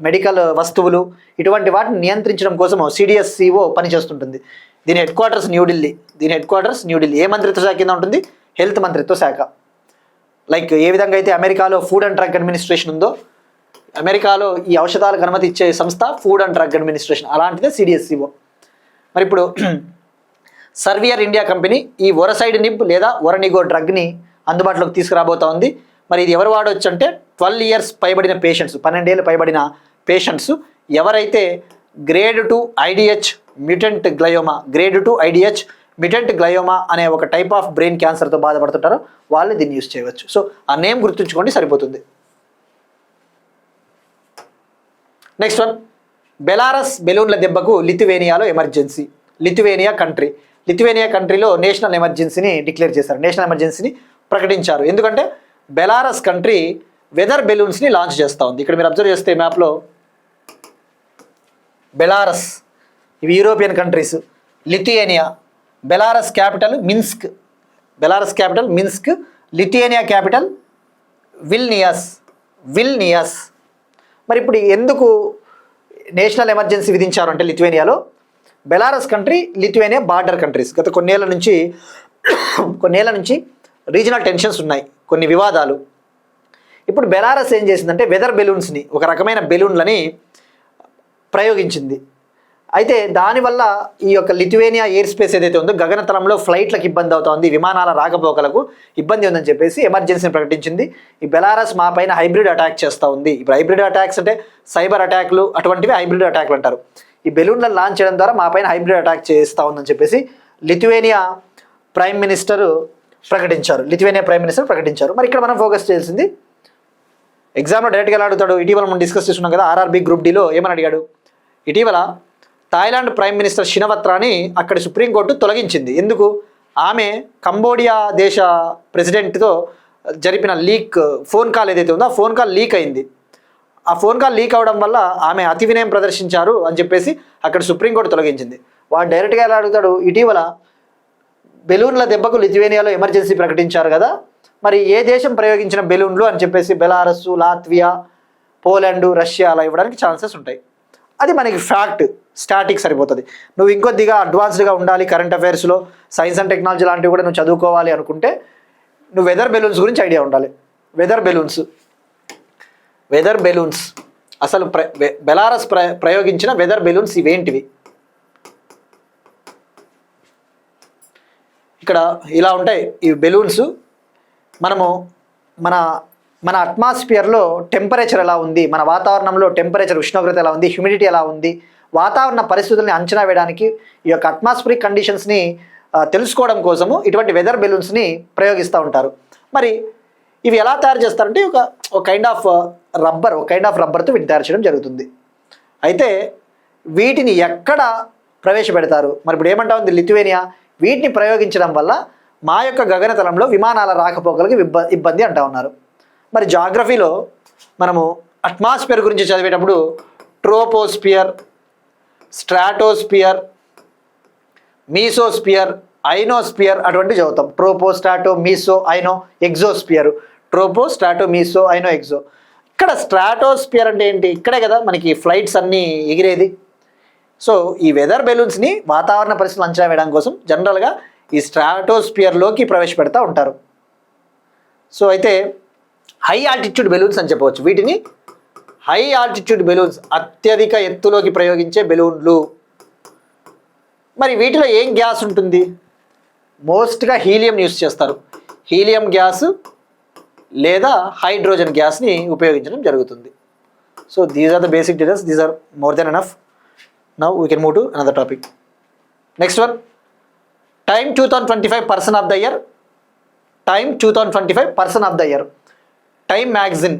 మెడికల్ వస్తువులు, ఇటువంటి వాటిని నియంత్రించడం కోసం CDSCO పనిచేస్తుంటుంది. దీని హెడ్ క్వార్టర్స్ న్యూఢిల్లీ. ఏ మంత్రిత్వ శాఖ కింద ఉంటుంది? హెల్త్ మంత్రిత్వ శాఖ. లైక్ ఏ విధంగా అయితే అమెరికాలో ఫుడ్ అండ్ డ్రగ్ అడ్మినిస్ట్రేషన్ ఉందో, అమెరికాలో ఈ ఔషధాలకు అనుమతి ఇచ్చే సంస్థ ఫుడ్ అండ్ డ్రగ్ అడ్మినిస్ట్రేషన్, అలాంటిదే CDSCO. మరి ఇప్పుడు సర్వియర్ ఇండియా కంపెనీ ఈ ఒరసైడ్ నిబ్ లేదా ఒరనిగో డ్రగ్ని అందుబాటులోకి తీసుకురాబోతా ఉంది. మరి ఇది ఎవరు వాడవచ్చు అంటే 12 years పైబడిన పేషెంట్స్, 12 ఏళ్ళు పైబడిన పేషెంట్స్ ఎవరైతే గ్రేడ్ 2 IDH మ్యూటెంట్ గ్లయోమా అనే ఒక టైప్ ఆఫ్ బ్రెయిన్ క్యాన్సర్తో బాధపడుతుంటారో వాళ్ళు దీన్ని యూజ్ చేయవచ్చు. సో ఆ నేమ్ గుర్తుంచుకోండి, సరిపోతుంది. నెక్స్ట్ వన్, బెలారస్ బెలూన్ల దెబ్బకు లిథువేనియాలో ఎమర్జెన్సీ. లిథువేనియా కంట్రీలో నేషనల్ ఎమర్జెన్సీని డిక్లేర్ చేశారు, నేషనల్ ఎమర్జెన్సీని ప్రకటించారు. ఎందుకంటే బెలారస్ కంట్రీ వెదర్ బెలూన్స్ని లాంచ్ చేస్తూ ఉంది. ఇక్కడ మీరు అబ్జర్వ్ చేస్తే మ్యాప్లో బెలారస్, ఇవి European countries. Lithuania, Belarus capital Minsk, Lithuania capital Vilnius. మరి ఇప్పుడు ఎందుకు నేషనల్ ఎమర్జెన్సీ విధించారు అంటే లిథువేనియాలో, Belarus country, Lithuania border countries. గత కొన్నేళ్ల నుంచి రీజనల్ టెన్షన్స్ ఉన్నాయి, కొన్ని వివాదాలు. ఇప్పుడు బెలారస్ ఏం చేసిందంటే వెదర్ బెలూన్స్ని, ఒక రకమైన బెలూన్లని ప్రయోగించింది. అయితే దానివల్ల ఈ యొక్క లిథువేనియా ఎయిర్ స్పేస్ ఏదైతే ఉందో గగనతలంలో ఫ్లైట్లకు ఇబ్బంది అవుతోంది, విమానాల రాకపోకలకు ఇబ్బంది ఉందని చెప్పేసి ఎమర్జెన్సీని ప్రకటించింది. ఈ బెలారస్ మా పైన హైబ్రిడ్ అటాక్ చేస్తూ ఉంది. ఇప్పుడు హైబ్రిడ్ అటాక్స్ అంటే సైబర్ అటాక్లు, అటువంటివి హైబ్రిడ్ అటాక్లు అంటారు. ఈ బెలూన్లను లాంచ్ చేయడం ద్వారా మా పైన హైబ్రిడ్ అటాక్ చేస్తూ ఉందని చెప్పేసి లిథువేనియా ప్రైమ్ మినిస్టర్ ప్రకటించారు. మరి ఇక్కడ మనం ఫోకస్ చేయాల్సింది, ఎగ్జామ్లో డైరెక్ట్గా ఎలా అడుగుతాడు? ఇటీవల మనం డిస్కస్ చేస్తున్నాం కదా, RRB Group Dలో ఏమని అడిగాడు? ఇటీవల థాయిలాండ్ ప్రైమ్ మినిస్టర్ షినవత్రాని అక్కడి సుప్రీంకోర్టు తొలగించింది. ఎందుకు? ఆమె కంబోడియా దేశ ప్రెసిడెంట్తో జరిపిన ఫోన్ కాల్ ఏదైతే ఉందో ఆ ఫోన్ కాల్ లీక్ అయింది. ఆ ఫోన్ కాల్ లీక్ అవడం వల్ల ఆమె అతి వినయం ప్రదర్శించారు అని చెప్పేసి అక్కడ సుప్రీంకోర్టు తొలగించింది. వాడు డైరెక్ట్గా ఎలా అడుగుతాడు? ఇటీవల బెలూన్ల దెబ్బకు లిథువేనియాలో ఎమర్జెన్సీ ప్రకటించారు కదా, మరి ఏ దేశం ప్రయోగించిన బెలూన్లు అని చెప్పేసి బెలారస్, లాత్వియా, పోలాండ్, రష్యా అలా ఇవ్వడానికి ఛాన్సెస్ ఉంటాయి. అది మనకి ఫ్యాక్ట్. స్టాటిక్ సరిపోతుంది. నువ్వు ఇంకొద్దిగా అడ్వాన్స్డ్గా ఉండాలి, కరెంట్ అఫైర్స్లో సైన్స్ అండ్ టెక్నాలజీ లాంటివి కూడా నువ్వు చదువుకోవాలి అనుకుంటే నువ్వు వెదర్ బెలూన్స్ గురించి ఐడియా ఉండాలి. వెదర్ బెలూన్స్ అసలు బెలారస్ ప్రయోగించిన వెదర్ బెలూన్స్ ఇవేంటివి? ఇక్కడ ఇలా ఉంటాయి ఈ బెలూన్స్. మనము మన అట్మాస్ఫియర్లో టెంపరేచర్ ఎలా ఉంది, మన వాతావరణంలో టెంపరేచర్ ఉష్ణోగ్రత ఎలా ఉంది, హ్యూమిడిటీ ఎలా ఉంది, వాతావరణ పరిస్థితుల్ని అంచనా వేయడానికి ఈ యొక్క అట్మాస్ఫిరిక్ కండిషన్స్ని తెలుసుకోవడం కోసము ఇటువంటి వెదర్ బెలూన్స్ని ప్రయోగిస్తూ ఉంటారు. మరి ఇవి ఎలా తయారు చేస్తారంటే ఒక కైండ్ ఆఫ్ రబ్బర్తో వీటిని తయారు చేయడం జరుగుతుంది. అయితే వీటిని ఎక్కడ ప్రవేశపెడతారు? మరి ఇప్పుడు ఏమంటా ఉంది లిథువేనియా, వీటిని ప్రయోగించడం వల్ల మా యొక్క గగనతలంలో విమానాల రాకపోకలకు ఇబ్బంది అంటా ఉన్నారు. మరి జాగ్రఫీలో మనము అట్మాస్ఫియర్ గురించి చదివేటప్పుడు ట్రోపోస్పియర్, స్ట్రాటోస్పియర్, మీసోస్పియర్, ఐనోస్పియర్ అటువంటి చదువుతాం. ట్రోపో, స్ట్రాటో, మీసో, ఐనో, ఎగ్జోస్పియర్. ట్రోపో, స్ట్రాటో, మీసో, ఐనో, ఎగ్జో. ఇక్కడ స్ట్రాటోస్పియర్ అంటే ఏంటి? ఇక్కడే కదా మనకి ఫ్లైట్స్ అన్నీ ఎగిరేది. సో ఈ వెదర్ బెలూన్స్ని వాతావరణ పరిస్థితులు అంచనా వేయడం కోసం జనరల్గా ఈ స్ట్రాటోస్పియర్లోకి ప్రవేశపెడతా ఉంటారు. సో అయితే హై ఆల్టిట్యూడ్ బెలూన్స్ అని చెప్పవచ్చు. వీటిని హై ఆల్టిట్యూడ్ బెలూన్స్, అత్యధిక ఎత్తులోకి ప్రయోగించే బెలూన్లు. మరి వీటిలో ఏం గ్యాస్ ఉంటుంది? మోస్ట్గా హీలియం యూస్ చేస్తారు. హీలియం గ్యాస్ లేదా హైడ్రోజన్ గ్యాస్ని ఉపయోగించడం జరుగుతుంది. So these are the basic details. These are more than enough. Now we can move to another topic. Next one, Time 2025 person of the year. Time 2025 person of the year. Time magazine,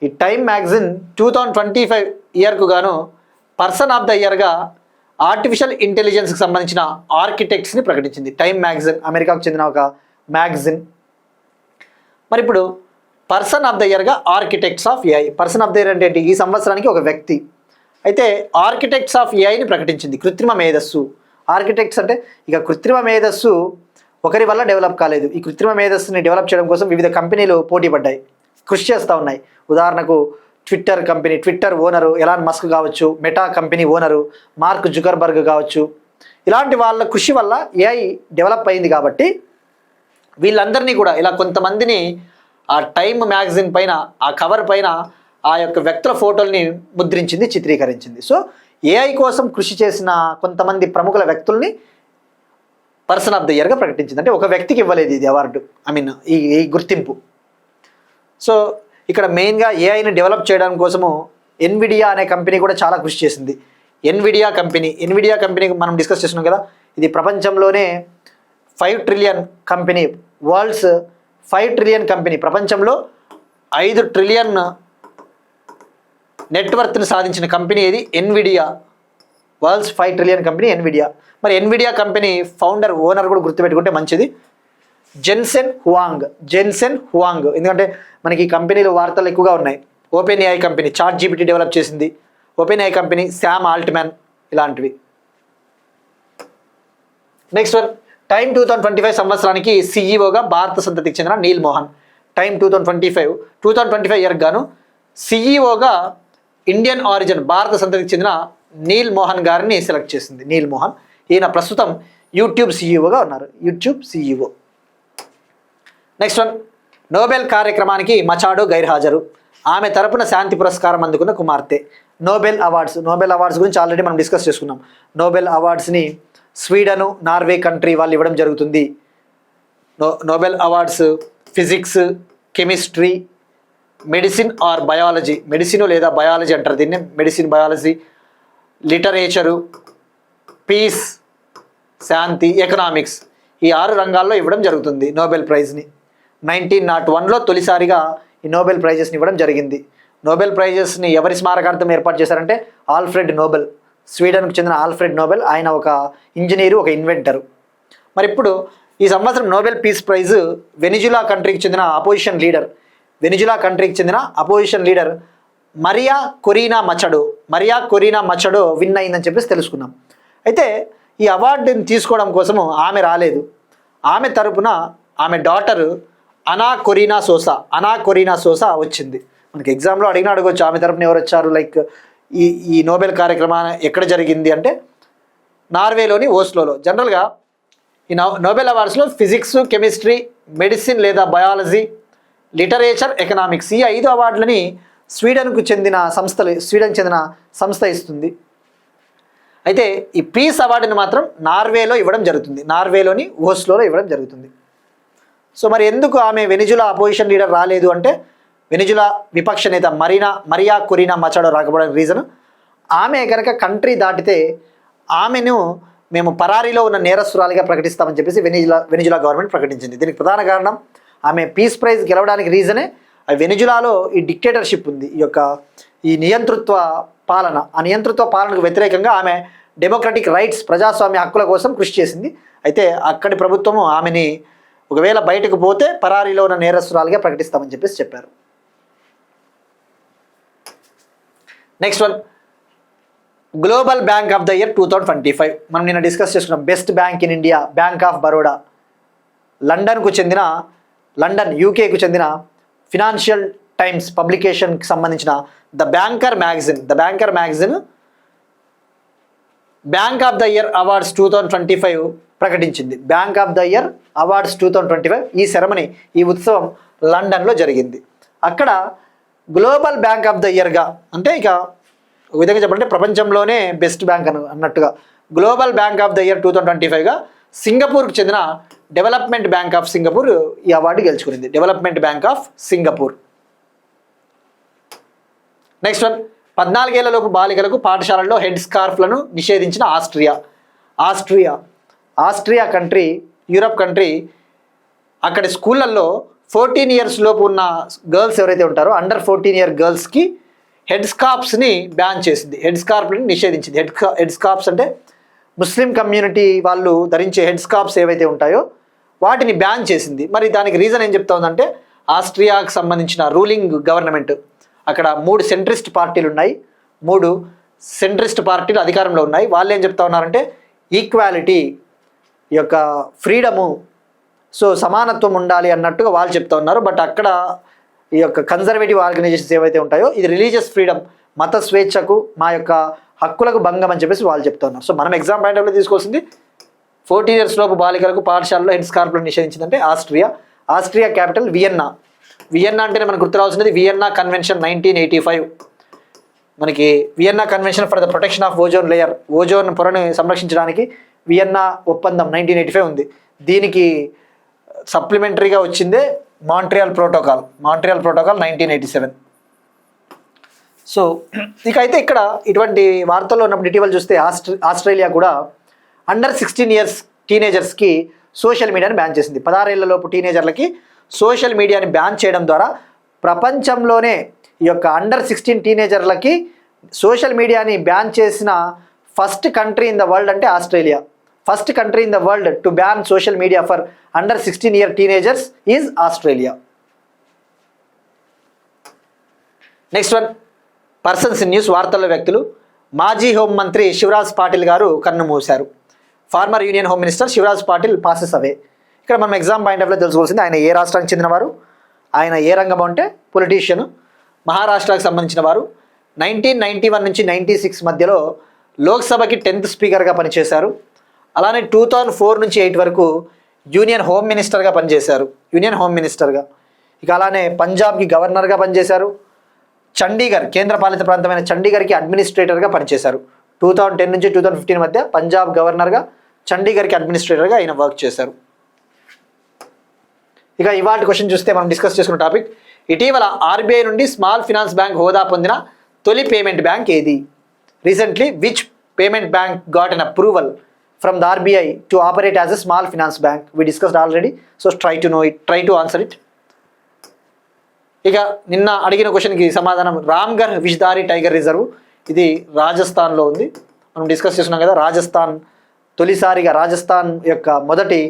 ఈ టైమ్ మ్యాగజిన్ 2025 ఇయర్కు గాను పర్సన్ ఆఫ్ ద ఇయర్గా ఆర్టిఫిషియల్ ఇంటెలిజెన్స్కి సంబంధించిన ఆర్కిటెక్ట్స్ని ప్రకటించింది. టైమ్ మ్యాగజిన్ అమెరికాకు చెందిన ఒక మ్యాగజిన్. మరి ఇప్పుడు పర్సన్ ఆఫ్ ద ఇయర్గా architects of AI. Person of the year అంటే ఏంటి? ఈ సంవత్సరానికి ఒక వ్యక్తి. అయితే ఆర్కిటెక్ట్స్ ఆఫ్ ఏఐని ప్రకటించింది. కృత్రిమ మేధస్సు. ఆర్కిటెక్ట్స్ అంటే ఇక కృత్రిమ మేధస్సు ఒకరి వల్ల డెవలప్ కాలేదు. ఈ కృత్రిమ మేధస్సుని డెవలప్ చేయడం కోసం వివిధ కంపెనీలు పోటీ పడ్డాయి, కృషి చేస్తూ ఉన్నాయి. ఉదాహరణకు ట్విట్టర్ ఓనరు ఎలాన్ మస్క్ కావచ్చు, meta company owner mark Zuckerberg కావచ్చు. ఇలాంటి వాళ్ళ కృషి వల్ల ఏఐ డెవలప్ అయింది. కాబట్టి వీళ్ళందరినీ కూడా ఇలా కొంతమందిని ఆ టైమ్ మ్యాగజిన్ పైన, ఆ కవర్ పైన ఆ యొక్క వ్యక్తుల ఫోటోల్ని ముద్రించింది, చిత్రీకరించింది. సో ఏఐ కోసం కృషి చేసిన కొంతమంది ప్రముఖుల వ్యక్తుల్ని పర్సన్ ఆఫ్ ద ఇయర్గా ప్రకటించింది. అంటే ఒక వ్యక్తికి ఇవ్వలేదు ఇది అవార్డు, ఈ గుర్తింపు. సో ఇక్కడ మెయిన్గా ఏఐని డెవలప్ చేయడం కోసము ఎన్విడియా అనే కంపెనీ కూడా చాలా కృషి చేసింది. ఎన్విడియా కంపెనీ మనం డిస్కస్ చేస్తున్నాం కదా, ఇది ప్రపంచంలోనే 5 trillion company, world's 5 trillion company. ప్రపంచంలో 5 ట్రిలియన్ నెట్వర్త్ని సాధించిన కంపెనీ ఇది Nvidia. World's 5 trillion company Nvidia. మరి ఎన్విడియా కంపెనీ ఓనర్ కూడా గుర్తుపెట్టుకుంటే మంచిది, జెన్సెన్ హువాంగ్. ఎందుకంటే మనకి ఈ కంపెనీలు వార్తలు ఎక్కువగా ఉన్నాయి. Open AI company Chat GPT develop చేసింది. Open AI company Sam Altman ఇలాంటివి. నెక్స్ట్ వన్, టైమ్ 2025 సంవత్సరానికి సిఈఓగా భారత సంతతికి చెందిన నీల్ మోహన్. టైమ్ 2025 ఇయర్కి గాను సిఈఓగా ఇండియన్ ఆరిజిన్ భారత సంతతికి చెందిన నీల్ మోహన్ గారిని సెలెక్ట్ చేసింది. నీల్ మోహన్ ఈయన ప్రస్తుతం యూట్యూబ్ సిఈఓగా ఉన్నారు. YouTube CEO. Next one, Nobel కార్యక్రమానికి మచాడో గైర్హాజరు. ఆమె తరపున శాంతి పురస్కారం అందుకున్న కుమార్తె. నోబెల్ అవార్డ్స్ గురించి ఆల్రెడీ మనం డిస్కస్ చేసుకున్నాం. నోబెల్ అవార్డ్స్ని స్వీడను, నార్వే కంట్రీ వాళ్ళు ఇవ్వడం జరుగుతుంది. Nobel awards physics, chemistry, medicine or biology, medicine లేదా బయాలజీ అంటారు దీన్ని, మెడిసిన్, బయాలజీ, లిటరేచరు, పీస్, శాంతి, ఎకనామిక్స్, ఈ 6 రంగాల్లో ఇవ్వడం జరుగుతుంది నోబెల్ ప్రైజ్ని. 1901లో తొలిసారిగా ఈ నోబెల్ ప్రైజెస్ని ఇవ్వడం జరిగింది. నోబెల్ ప్రైజెస్ని ఎవరి స్మారకార్థం ఏర్పాటు చేశారంటే ఆల్ఫ్రెడ్ నోబెల్, స్వీడన్కు చెందిన ఆల్ఫ్రెడ్ నోబెల్. ఆయన ఒక ఇంజనీరు, ఒక ఇన్వెంటరు. మరి ఇప్పుడు ఈ సంవత్సరం నోబెల్ పీస్ ప్రైజ్ వెనిజులా కంట్రీకి చెందిన opposition leader Maria Corina Machado win అయిందని చెప్పేసి తెలుసుకున్నాం. అయితే ఈ అవార్డుని తీసుకోవడం కోసము ఆమె రాలేదు. ఆమె తరపున ఆమె డాటర్ అనా కొరీనా సోసా వచ్చింది. మనకి ఎగ్జామ్లో అడగొచ్చు ఆమె తరపున ఎవరు వచ్చారు, లైక్ ఈ ఈ నోబెల్ కార్యక్రమం ఎక్కడ జరిగింది అంటే నార్వేలోని ఓస్లోలో. జనరల్గా ఈ నోబెల్ అవార్డ్స్లో ఫిజిక్స్, కెమిస్ట్రీ, మెడిసిన్ లేదా బయాలజీ, లిటరేచర్, ఎకనామిక్స్ ఈ 5 అవార్డులని స్వీడన్కు చెందిన సంస్థ ఇస్తుంది. అయితే ఈ పీస్ అవార్డుని మాత్రం నార్వేలో ఇవ్వడం జరుగుతుంది, నార్వేలోని ఓస్లోలో ఇవ్వడం జరుగుతుంది. సో మరి ఎందుకు ఆమె వెనిజులా అపోజిషన్ లీడర్ రాలేదు అంటే వెనిజులా విపక్ష నేత మరియా కొరీనా మచాడో రాకపోవడానికి రీజన్ ఆమె కనుక కంట్రీ దాటితే ఆమెను మేము పరారీలో ఉన్న నేరస్తురాలిగా ప్రకటిస్తామని చెప్పేసి వెనిజులా గవర్నమెంట్ ప్రకటించింది. దీనికి ప్రధాన కారణం ఆమె పీస్ ప్రైజ్ గెలవడానికి రీజనే వెనిజులాలో ఈ డిక్టేటర్షిప్ ఉంది, ఈ నియంతృత్వ పాలన. ఆ నియంతృత్వ పాలనకు వ్యతిరేకంగా ఆమె డెమోక్రటిక్ రైట్స్, ప్రజాస్వామ్య హక్కుల కోసం కృషి చేసింది. అయితే అక్కడి ప్రభుత్వము ఆమెని ఒకవేళ బయటకు పోతే పరారీలో ఉన్న నేరస్తురాలుగా ప్రకటిస్తామని చెప్పేసి చెప్పారు. Next one, global bank of the year 2025. మనం నిన్న డిస్కస్ చేసుకున్నాం. Best bank in India bank of Baroda. London యూకేకు చెందిన ఫినాన్షియల్ టైమ్స్ పబ్లికేషన్కి సంబంధించిన the banker magazine bank of the year awards 2025 ప్రకటించింది. Bank of the year awards 2025 ఈ సెరమనీ, ఈ ఉత్సవం లండన్లో జరిగింది. అక్కడ గ్లోబల్ బ్యాంక్ ఆఫ్ ద ఇయర్గా అంటే ఇక ఒక విధంగా చెప్పాలంటే ప్రపంచంలోనే బెస్ట్ బ్యాంక్ అన్నట్టుగా global bank of the year 2025గా సింగపూర్కు చెందిన డెవలప్మెంట్ బ్యాంక్ ఆఫ్ సింగపూర్ ఈ అవార్డు గెలుచుకునింది. Development bank of Singapore. Next one, 14 ఏళ్లలోపు బాలికలకు పాఠశాలల్లో హెడ్ స్కార్ఫ్లను నిషేధించిన ఆస్ట్రియా కంట్రీ, యూరప్ కంట్రీ. అక్కడి స్కూళ్ళల్లో 14 ఇయర్స్ లోపు ఉన్న గర్ల్స్ ఎవరైతే ఉంటారో అండర్ 14 ఇయర్ గర్ల్స్కి హెడ్ స్కార్ఫ్స్ని బ్యాన్ చేసింది, హెడ్ స్కార్ఫ్ని నిషేధించింది. హెడ్ స్కార్ఫ్స్ అంటే ముస్లిం కమ్యూనిటీ వాళ్ళు ధరించే హెడ్ స్కార్ఫ్స్ ఏవైతే ఉంటాయో వాటిని బ్యాన్ చేసింది. మరి దానికి రీజన్ ఏం చెప్తా ఉందంటే ఆస్ట్రియాకు సంబంధించిన రూలింగ్ గవర్నమెంట్, అక్కడ 3 సెంట్రిస్ట్ పార్టీలు ఉన్నాయి, 3 సెంట్రిస్ట్ పార్టీలు అధికారంలో ఉన్నాయి. వాళ్ళు ఏం చెప్తా ఉన్నారంటే ఈక్వాలిటీ, ఈ యొక్క ఫ్రీడము, సో సమానత్వం ఉండాలి అన్నట్టుగా వాళ్ళు చెప్తా ఉన్నారు. బట్ అక్కడ ఈ యొక్క కన్జర్వేటివ్ ఆర్గనైజేషన్స్ ఏవైతే ఉంటాయో ఇది రిలీజియస్ ఫ్రీడమ్, మత స్వేచ్ఛకు, మా యొక్క హక్కులకు భంగం అని చెప్పేసి వాళ్ళు చెప్తా ఉన్నారు. సో మనం ఎగ్జామ్ పాయింట్ ఆఫ్ వ్యూ తీసుకోవాల్సింది 14 ఇయర్స్ లోపు బాలికలకు పాఠశాలలో హెడ్ స్కార్ఫ్లను నిషేధించిందంటే ఆస్ట్రియా క్యాపిటల్ వియన్నా అంటేనే మనకు గుర్తు రావాల్సింది వియన్నా కన్వెన్షన్ 1985. మనకి Vienna convention for the protection of ozone layer, ozone పొరను సంరక్షించడానికి వియన్నా ఒప్పందం 1985 ఉంది. దీనికి సప్లిమెంటరీగా వచ్చిందే మాంట్రియాల్ ప్రోటోకాల్ 1987. సో ఇక అయితే ఇక్కడ ఇటువంటి వార్తల్లో ఉన్నప్పుడు ఇటీవల చూస్తే ఆస్ట్రేలియా కూడా అండర్ 16 ఇయర్స్ టీనేజర్స్కి సోషల్ మీడియాని బ్యాన్ చేసింది. 16 ఏళ్లలోపు టీనేజర్లకి సోషల్ మీడియాని బ్యాన్ చేయడం ద్వారా ప్రపంచంలోనే ఈ యొక్క అండర్ 16 టీనేజర్లకి సోషల్ మీడియాని బ్యాన్ చేసిన first country in the world అంటే Australia. First country in the world to ban social media for under 16 year teenagers is Australia. Next one, persons in news వార్తల్లో వ్యక్తులు. మాజీ హోంమంత్రి శివరాజ్ పాటిల్ గారు కన్ను మూశారు. Former union home minister Shivraj Patil passes away. ఇక్కడ మనం ఎగ్జామ్ పాయింట్ ఆఫ్ వ్యూ తెలుసుకోవాల్సింది ఆయన ఏ రాష్ట్రానికి చెందినవారు, ఆయన ఏ రంగం అంటే పొలిటీషియన్, మహారాష్ట్రకు సంబంధించిన వారు. 1991 నుంచి 96 మధ్యలో లోక్సభకి 10th స్పీకర్గా పనిచేశారు. అలానే 2004 నుంచి 8 వరకు యూనియన్ హోమ్ మినిస్టర్గా పనిచేశారు, ఇక అలానే పంజాబ్కి గవర్నర్గా పనిచేశారు. చండీగఢ్ కేంద్రపాలిత ప్రాంతమైన చండీగఢ్కి అడ్మినిస్ట్రేటర్గా పనిచేశారు. 2010 నుంచి 2015 మధ్య పంజాబ్ గవర్నర్గా, చండీగఢ్కి అడ్మినిస్ట్రేటర్గా ఆయన వర్క్ చేశారు. ఇక ఇవాళ క్వశ్చన్ చూస్తే మనం డిస్కస్ చేసుకున్న టాపిక్, ఇటీవల ఆర్బీఐ నుండి స్మాల్ ఫినాన్స్ బ్యాంక్ హోదా పొందిన తొలి పేమెంట్ బ్యాంక్ ఏది? Recently which payment bank got an approval from the RBI to operate as a small finance bank? We discussed already, so try to answer it. ఇక నిన్న అడిగిన క్వశ్చన్కి సమాధానం రామ్గర్ విష్దారి టైగర్ రిజర్వ్, ఇది రాజస్థాన్లో ఉంది. మనం డిస్కస్ చేస్తున్నాం కదా, తొలిసారిగా రాజస్థాన్ యొక్క మొదటి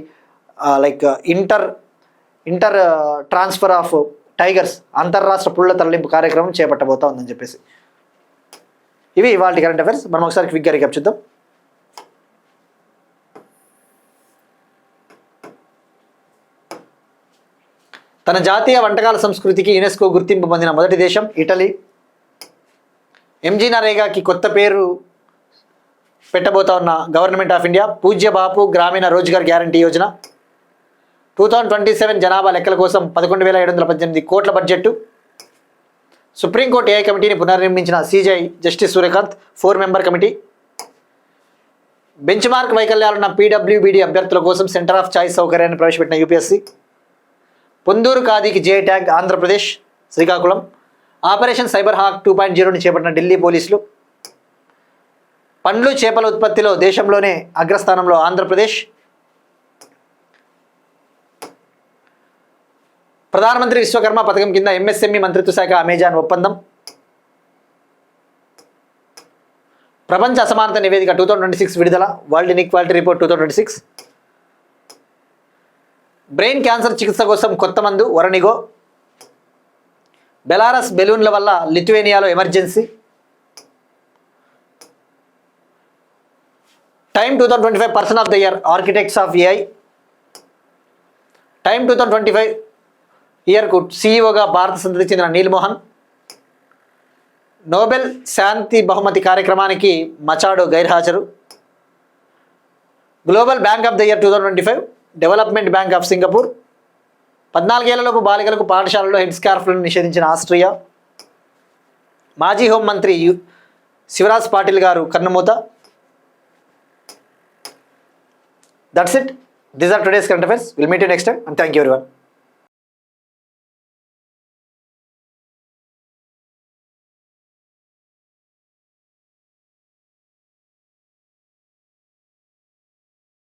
ఇంటర్ ట్రాన్స్ఫర్ ఆఫ్ టైగర్స్, అంతర్రాష్ట్ర పుల్ల తరలింపు కార్యక్రమం చేపట్టబోతా ఉందని చెప్పేసి. ఇవి ఇవాళ కరెంట్ అఫైర్స్. మనం ఒకసారి క్విక్గా రీక్యాప్ చూద్దాం. తన జాతీయ వంటకాల సంస్కృతికి యునెస్కో గుర్తింపు పొందిన మొదటి దేశం ఇటలీ. ఎంజీ నరేగాకి కొత్త పేరు పెట్టబోతా ఉన్న గవర్నమెంట్ ఆఫ్ ఇండియా పూజ్య బాపు గ్రామీణ రోజ్గార్ గ్యారంటీ యోజన. 2027 జనాభా లెక్కల కోసం 11,718 కోట్ల బడ్జెట్. సుప్రీంకోర్టు ఏఐ కమిటీని పునర్నిర్మించిన CJI justice Suryakant 4 member committee. Benchmark వైకల్యాలున్న పీడబ్ల్యూబీడీ అభ్యర్థుల కోసం సెంటర్ ఆఫ్ చాయిస్ సౌకర్యాన్ని ప్రవేశపెట్టిన యూపీఎస్సీ. పొందూరు ఖాదీకి జే tag Andhra Pradesh Srikakulam. Operation cyber hawk 2.0ని చేపట్టిన ఢిల్లీ పోలీసులు. పండ్లు చేపల ఉత్పత్తిలో దేశంలోనే అగ్రస్థానంలో ఆంధ్రప్రదేశ్. ప్రధానమంత్రి విశ్వకర్మ పథకం కింద ఎంఎస్ఎంఈ మంత్రిత్వ శాఖ అమెజాన్ ఒప్పందం. ప్రపంచ అసమానత నివేదిక 2026 విడుదల. World inequality report 2026. Brain cancer చికిత్స కోసం కొత్త మందు వరనిగో. బెలారస్ బెలూన్ల వల్ల లిథువేనియాలో emergency. Time 2025 person of the year architects of AI. Time 2025 ఇయర్కు సీఈఓగా భారత సంతతికి చెందిన నీల్ మోహన్. నోబెల్ శాంతి బహుమతి కార్యక్రమానికి మచాడో గైర్హాజరు. Global bank of the year 2025 development bank of Singapore. 14 ఏళ్లలోపు బాలికలకు పాఠశాలలో హెడ్ స్కార్ఫ్లను నిషేధించిన ఆస్ట్రియా. మాజీ హోంమంత్రి శివరాజ్ పాటిల్ గారు కన్నుమూత. That's it. These are today's current affairs. Will meet you next time and thank you everyone.